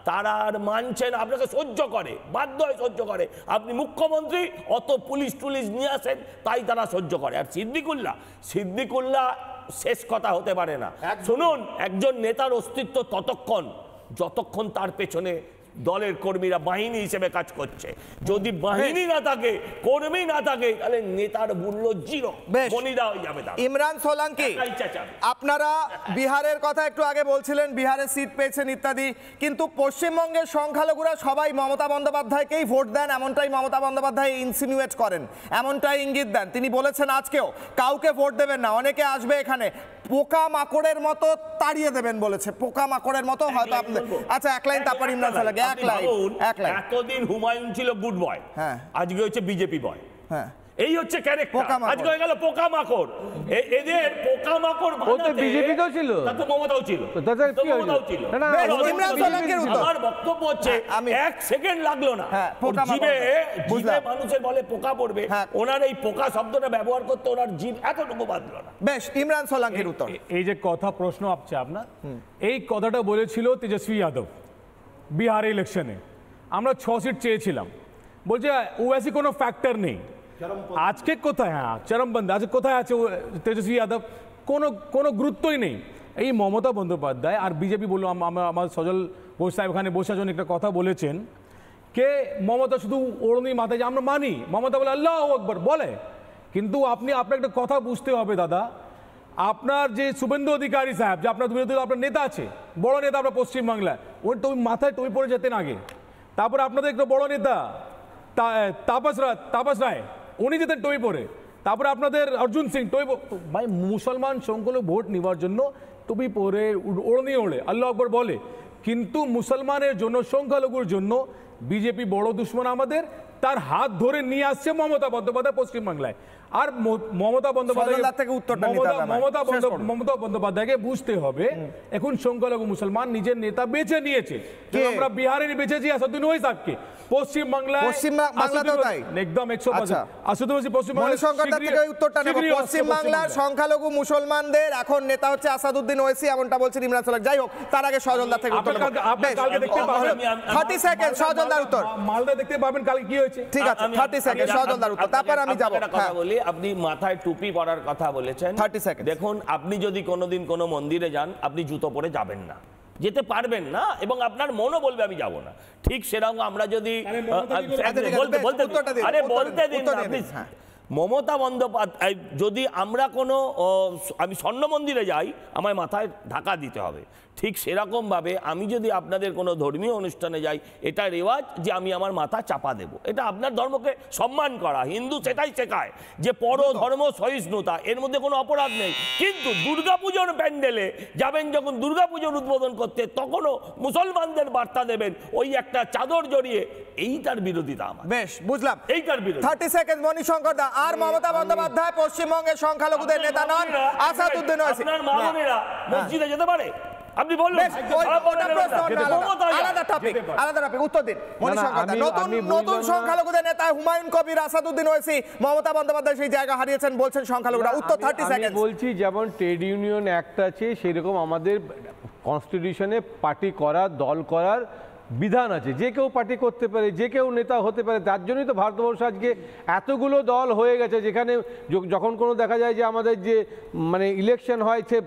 তারা আর মানছে না, আপনাকে সহ্য করে, বাধ্য হয়ে সহ্য করে। আপনি মুখ্যমন্ত্রী, অত পুলিশ টুলিশ নিয়ে আসেন, তাই তারা সহ্য করে। আর সিদ্দিকুল্লাহ শেষ কথা হতে পারে না। শুনুন, একজন নেতার অস্তিত্ব ততক্ষণ যতক্ষণ তার পেছনে দলের কর্মীরা বাহিনী হিসেবে কাজ করছে। যদি বাহিনী না থাকে, কর্মী না থাকে, তাহলে নেতার মূল্য জিরো, বনিদা হয়ে যাবে। ইমরান সোলাঙ্কি, আপনারা বিহারের কথা একটু আগে বলছিলেন, বিহারে সিট পেয়েছেন ইত্যাদি, কিন্তু পশ্চিমবঙ্গের সংখ্যালঘুরা সবাই মমতা বন্দ্যোপাধ্যায়কেই ভোট দেন, এমনটাই মমতা বন্দ্যোপাধ্যায় ইনসিনুয়েট করেন, এমনটাই ইঙ্গিত দেন। তিনি বলেছেন আজকেও কাউকে ভোট দেবেন না, অনেকে আসবে এখানে পোকা মাকড়ের মতো তাড়িয়ে দেবেন বলেছে, পোকা মাকড়ের মতো হয়তো আপনাদের। আচ্ছা, এক লাইন, তারপর ইমরান সোলাঙ্কি, এক লাইন। এতদিন হুমায়ুন ছিল গুড বয়, হ্যাঁ, আজকে হচ্ছে বিজেপি বয়, হ্যাঁ, এই হচ্ছে ক্যারেক্টার। আজকে হয়ে গেল পোকা মাকড়। এদের পোকা মাকড় বানাতে বিজেপিতেও ছিল, তাতে মমতাও ছিল, মমতাও ছিল। আমার বক্তব্য হচ্ছে এক সেকেন্ড লাগলো না, জিভে মানুষের বলে পোকা পড়বে, ওনার এই পোকা শব্দটা ব্যবহার করতে ওনার জিভ এতটুকু বাঁধলো না। বেশ, ইমরান সোলাঙ্কির উত্তর। এই যে কথা প্রশ্ন আসছে আপনার, এই কথাটা বলেছিল তেজস্বী যাদব বিহার ইলেকশনে। আমরা 6 সিট চেয়েছিলাম, বলছে ওয়াইসি কোনো ফ্যাক্টর নেই। আজকে কোথায়, হ্যাঁ চরমবন্দ, আজকে কোথায় আছে তেজস্বী যাদব? কোনো গুরুত্বই নেই। এই মমতা বন্দ্যোপাধ্যায় আর বিজেপি বললো, আমার সজল ঘোষ সাহেব এখানে বসে আছেন, একটা কথা বলেছেন কে মমতা শুধু ওড়নি মাথায়, যে আমরা মানি, মমতা বলে আল্লাহু আকবার বলে, কিন্তু আপনার একটা কথা বুঝতে হবে দাদা, আপনার যে শুভেন্দু অধিকারী সাহেব, যে আপনার আপনার নেতা আছে, বড় নেতা আপনার পশ্চিমবাংলায়, ওই মাথায় টুপি পরে যেতেন আগে। তারপরে আপনাদের একটা বড় নেতা তাপস রায়, উনি যেতেন টুপি পরে। তারপরে আপনাদের অর্জুন সিং টুপি, ভাই মুসলমান সংখ্যালঘু ভোট নেওয়ার জন্য টুপি পরে ওড়নি ওড়ে আল্লাহ আকবর বলে, কিন্তু মুসলমানের জন্য, সংখ্যালঘুর জন্য বিজেপি বড় দুশ্মন আমাদের। তার হাত ধরে নিয়ে আসছে মমতা বন্দ্যোপাধ্যায় পশ্চিমবাংলায়। আর মমতা বন্দ্যোপাধ্যায়কে বুঝতে হবে, এখন সংখ্যালঘু মুসলমান নিজের নেতা বেছে নিয়েছে। আমরা বিহারে বেছেছি আসাদুদ্দিন ওয়াইসি সাহেবকে, পশ্চিমবাংলায় একদম 100%। পশ্চিমবাংলার সংখ্যালঘু মুসলমানদের এখন নেতা হচ্ছে আসাদুদ্দিন ওয়াইসি, এমনটা বলছেন ইমরান সোলাঙ্কি। যাই হোক, তার আগে সজলদা থেকে উত্তর 30 সেকেন্ড, সজলদার উত্তর। মালদা দেখতে পাবেন কালকে কি হয়েছে, ঠিক আছে 30 সেকেন্ড, সজলদার উত্তর, তারপর আমি যাব। কথা বলি, আপনি মাথায় টুপি পরার কথা বলেছেন, 30 সেকেন্ড। দেখুন, আপনি যদি কোনোদিন কোনো মন্দিরে যান, আপনি জুতো পরে যাবেন না, যেতে পারবেন না, এবং আপনার মনও বলবে আমি যাব না। ঠিক সেরকম আমরা যদি বলতে দিন, মমতা বন্দ্যোপাধ্যায় যদি আমরা কোনো, আমি স্বর্ণ মন্দিরে যাই, আমার মাথায় ঢাকা দিতে হবে, ঠিক সেরকমভাবে আমি যদি আপনাদের কোনো ধর্মীয় অনুষ্ঠানে যাই, এটা রেওয়াজ যে আমি আমার মাথা চাপা দেব, এটা আপনার ধর্মকে সম্মান করা। হিন্দু সেটাই শেখায় যে পর ধর্ম সহিষ্ণুতা, এর মধ্যে কোনো অপরাধ নেই। কিন্তু দুর্গাপুজোর প্যান্ডেলে যাবেন, যখন দুর্গাপুজোর উদ্বোধন করতে, তখনও মুসলমানদের বার্তা দেবেন ওই একটা চাদর জড়িয়ে, এইটার বিরোধিতা আমার। বেশ, বুঝলাম, এইটার বিরোধী। 30 সেকেন্ড মণিশঙ্কর দা। আর মমতা বন্দ্যোপাধ্যায় পশ্চিমবঙ্গের সংখ্যালঘুদের নেতা নন, আসাদুদ্দিন ওয়াইসি। আপনার মা বোনেরা মসজিদে যেতে পারে? আপনি বলুন, আলাদা টপিক, উত্তর দিন মণিশঙ্কর দা। নতুন সংখ্যালঘুদের নেতা হুমায়ুন কবির, আসাদুদ্দিন ওয়াইসি, মমতা বন্দ্যোপাধ্যায় সেই জায়গা হারিয়েছেন বলছেন সংখ্যালঘুরা। উত্তর 30 সেকেন্ড। বলছি, যেমন ট্রেড ইউনিয়ন অ্যাক্ট আছে, সেরকম আমাদের কনস্টিটিউশনে পার্টি করার, দল করার বিধান আছে। যে কেউ পার্টি করতে পারে, যে কেউ নেতা হতে পারে। তার জন্যই তো ভারতবর্ষ আজকে এতগুলো দল হয়ে গেছে, যেখানে যখন কোনো দেখা যায় যে আমাদের যে মানে ইলেকশন হয়, সে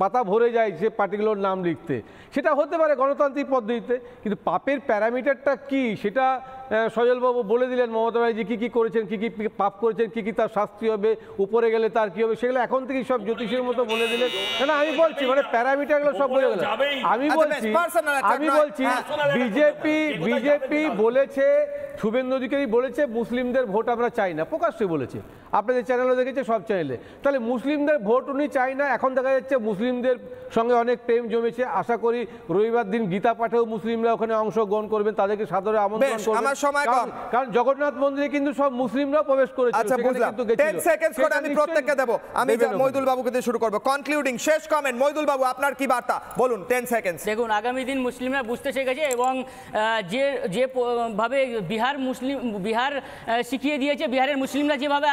পাতা ভরে যায় সে পার্টিগুলোর নাম লিখতে। সেটা হতে পারে গণতান্ত্রিক পদ্ধতিতে, কিন্তু পাপের প্যারামিটারটা কি সেটা সজলবাবু বলে দিলেন মমতা ব্যানার্জি কী কী করেছেন, কী কী পাপ করেছেন, কী কী তার শাস্তি হবে, উপরে গেলে তার কী হবে, সেগুলো এখন থেকেই সব জ্যোতিষের মতো বলে দিলেন। না আমি বলছি মানে প্যারামিটারগুলো সব বলে গেলেন। আমি বলছি বিজেপি বলেছে, শুভেন্দু অধিকারী বলেছে মুসলিমদের ভোট আমরা চাই না, প্রকাশ্যে বলেছে, আপনাদের চ্যানেলও দেখেছে, সব চ্যানেলে। তাহলে মুসলিমদের ভোট উনি চাই না, এখন দেখা যাচ্ছে মুসলিমদের সঙ্গে অনেক প্রেম জমেছে। আশা করি রবিবার দিন গীতা পাঠেও মুসলিমরা ওখানে অংশগ্রহণ করবেন, তাদেরকে সাদরে আমন্ত্রণ করবেন, কারণ জগন্নাথ মন্দিরে কিন্তু সব মুসলিমরাও প্রবেশ করেছে। আচ্ছা বুঝলাম, 10 সেকেন্ডস করে আমি প্রত্যেককে দেব। আমি মইদুল বাবুকে দিয়ে শুরু করব। কনক্লুডিং শেষ কমেন্ট মইদুল বাবু, আপনার কি বার্তা বলুন, 10 সেকেন্ডস। দেখুন, আগামী দিন মুসলিমরা বুঝতে শিখেছে এবং যে ভাবে বিহার শিখিয়ে দিয়েছে, বিহারের মুসলিমরা যেভাবে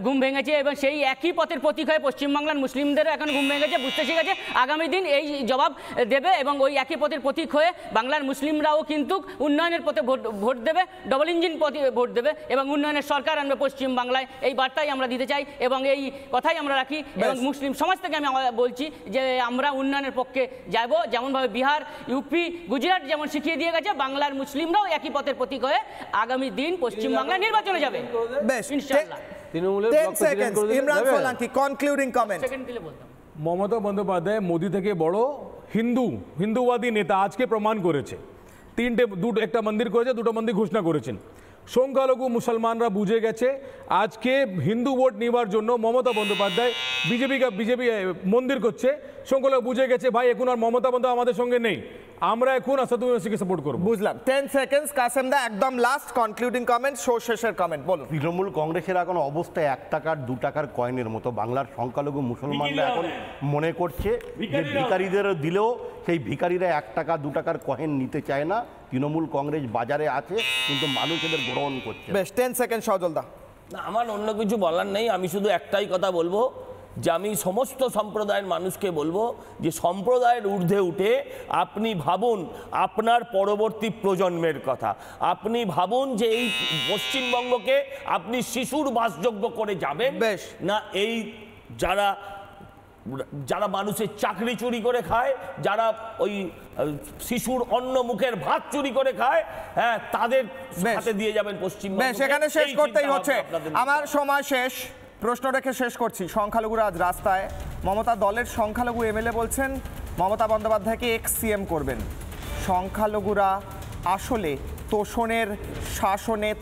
ঘুম ভেঙেছে এবং সেই একই পথের প্রতীক হয়ে পশ্চিমবাংলার মুসলিমদেরও এখন ঘুম ভেঙেছে, বুঝতে শিখেছে। আগামী দিন এই জবাব দেবে এবং ওই একই পথের প্রতীক হয়ে বাংলার মুসলিমরাও কিন্তু উন্নয়নের পথে ভোট দেবে, ডবল ইঞ্জিন পথে ভোট দেবে এবং উন্নয়নের সরকার আনবে পশ্চিমবাংলায়। এই বার্তাই আমরা দিতে চাই এবং এই কথাই আমরা রাখি এবং মুসলিম সমাজ থেকে আমি বলছি যে আমরা উন্নয়নের পক্ষে যাব। যেমনভাবে বিহার, ইউপি, গুজরাট যেমন শিখিয়ে দিয়ে গেছে, বাংলার মুসলিমরাও একই পথের প্রতীক হয়ে আগামী দিন পশ্চিমবাংলায় নির্বাচনে যাবে ইনশাআল্লাহ। মমতা বন্দ্যোপাধ্যায় মোদি থেকে বড় হিন্দুবাদী নেতা আজকে প্রমাণ করেছে। একটা মন্দির করেছে, দুটো মন্দির ঘোষণা করেছেন। সংখ্যালঘু মুসলমানরা বুঝে গেছে আজকে হিন্দু ভোট নেওয়ার জন্য মমতা বন্দ্যোপাধ্যায় বিজেপি মন্দির করছে। সংখ্যালঘু বুঝে গেছে ভাই এখন আর মমতা বন্দ্যোপাধ্যায় আমাদের সঙ্গে নেই, আমরা এখন আসাদুল ওয়াইসিকে সাপোর্ট করব। বুঝলাম। 10 সেকেন্ডস কাসেম দা, একদম লাস্ট কনক্লুডিং কমেন্ট, শো শেষের কমেন্ট বলুন। তৃণমূল কংগ্রেসের এখন অবস্থা 1 টাকার 2 টাকার কয়েনের মতো। বাংলার সংখ্যালঘু মুসলমানরা এখন মনে করছে যে ভিখারিদের দিলেও সেই ভিখারিরা 1 টাকা 2 টাকার কয়েন নিতে চায় না। তৃণমূল কংগ্রেস বাজারে আছে কিন্তু মানুষ এদের গ্রহণ করছে। বেশ, 10 সেকেন্ড সজল দা। না, আমার অন্য কিছু বলার নেই, আমি শুধু একটাই কথা বলবো যে আমি সমস্ত সম্প্রদায়ের মানুষকে বলবো যে সম্প্রদায়ের ঊর্ধ্বে উঠে আপনি ভাবুন আপনার পরবর্তী প্রজন্মের কথা। আপনি ভাবুন যে এই পশ্চিমবঙ্গকে আপনি শিশুর বাসযোগ্য করে যাবেন না এই যারা মানুষের চাকরি চুরি করে খায়, যারা ওই শিশুর অন্ন মুখের ভাত চুরি করে খায়, হ্যাঁ তাদের হাতে দিয়ে যাবেন পশ্চিমবঙ্গ। সেখানে শেষ করতেই হচ্ছে, আমার সময় শেষ। প্রশ্ন রেখে শেষ করছি। সংখ্যালঘুরা আজ রাস্তায়, মমতা দলের সংখ্যালঘু এমএলএ বলছেন মমতা বন্দ্যোপাধ্যায়কে এক্স সিএম করবেন। সংখ্যালঘুরা আসলে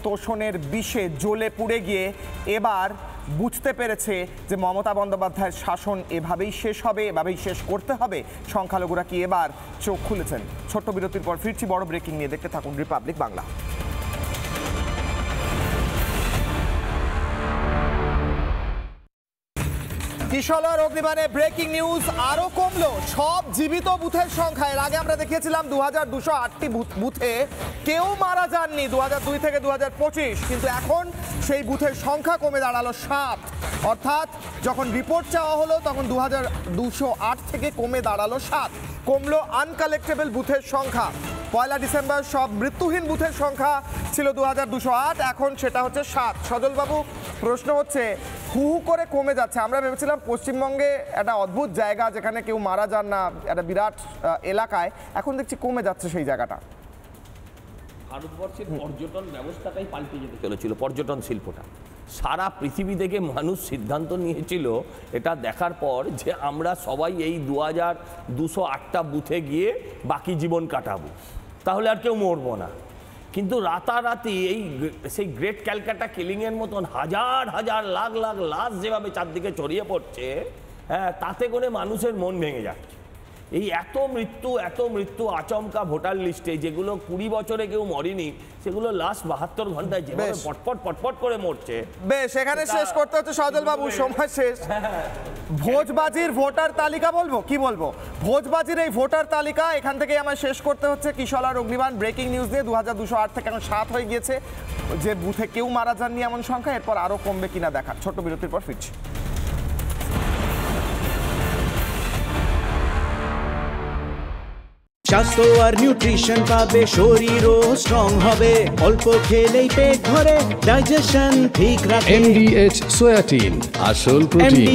তোষণের বিষে জ্বলে পুড়ে গিয়ে এবার বুঝতে পেরেছে যে মমতা বন্দ্যোপাধ্যায়ের শাসন এভাবেই শেষ হবে, এভাবেই শেষ করতে হবে। সংখ্যালঘুরা কি এবার চোখ খুলেছেন? ছোট্ট বিরতির পর ফিরছি বড় ব্রেকিং নিয়ে, দেখতে থাকুন রিপাবলিক বাংলা। কিশলয় অগ্নিবাণে ব্রেকিং নিউজ, আরো কমলো সব জীবিত বুথের সংখ্যা। এর আগে আমরা দেখিয়েছিলাম 2208টি বুথে কেউ মারা যাননি 2002 থেকে 2025, কিন্তু এখন সেই বুথের সংখ্যা কমে দাঁড়ালো 7। অর্থাৎ যখন রিপোর্ট চাওয়া হলো তখন 2208 থেকে কমে দাঁড়ালো 7। কমলো আনকালেক্টেবল বুথের সংখ্যা। 1 ডিসেম্বর সব মৃত্যুহীন বুথের সংখ্যা ছিল 2208, এখন সেটা হচ্ছে 7। সজলবাবু, প্রশ্ন হচ্ছে হু করে কমে যাচ্ছে। আমরা ভেবেছিলাম পশ্চিমবঙ্গে একটা অদ্ভুত জায়গা যেখানে কেউ মারা যান না, একটা বিরাট এলাকায়, এখন দেখছি কমে যাচ্ছে সেই জায়গাটা। ভারতবর্ষের পর্যটন ব্যবস্থাটাই পাল্টে যেতে চলেছিল, পর্যটন শিল্পটা। সারা পৃথিবী থেকে মানুষ সিদ্ধান্ত নিয়েছিল এটা দেখার পর যে আমরা সবাই এই 2208টা বুথে গিয়ে বাকি জীবন কাটাবো, তাহলে আর কেউ মরবো না। কিন্তু রাতারাতি সেই গ্রেট ক্যালকাটা কিলিংয়ের মতন হাজার হাজার লাখ লাখ লাশ যেভাবে চারদিকে ছড়িয়ে পড়ছে, হ্যাঁ তাতে করে মানুষের মন ভেঙে যাচ্ছে। এই এত মৃত্যু আচমকা ভোটার লিস্টে, যেগুলো 20 বছরে কেউ মরেনি, সেগুলো লাস্ট 72 ঘন্টায় যেভাবে পটপট করে মরছে। বেশ, এখানে শেষ করতে হচ্ছে সজল বাবু, সময় শেষ। ভোজবাজির ভোটার তালিকা বলবো, কি বলবো, ভোজবাজির এই ভোটার তালিকা এখান থেকে আমার শেষ করতে হচ্ছে। কিশলয় অগ্নিবাণ ব্রেকিং নিউজ দিয়ে 2208 থেকে এখন 7 হয়ে গিয়েছে যে বুথে কেউ মারা যাননি এমন সংখ্যা। এরপর আরো কমবে কিনা দেখা। ছোট্ট বিরতির পর ফিরছি। স্বাস্থ্য আর নিউট্রিশন পাবে, শরীরও স্ট্রং হবে, অল্প খেলেই পেট ভরে, ডাইজেশন ঠিক রাখে। MDH সোয়াটিন, আসল প্রোটিন।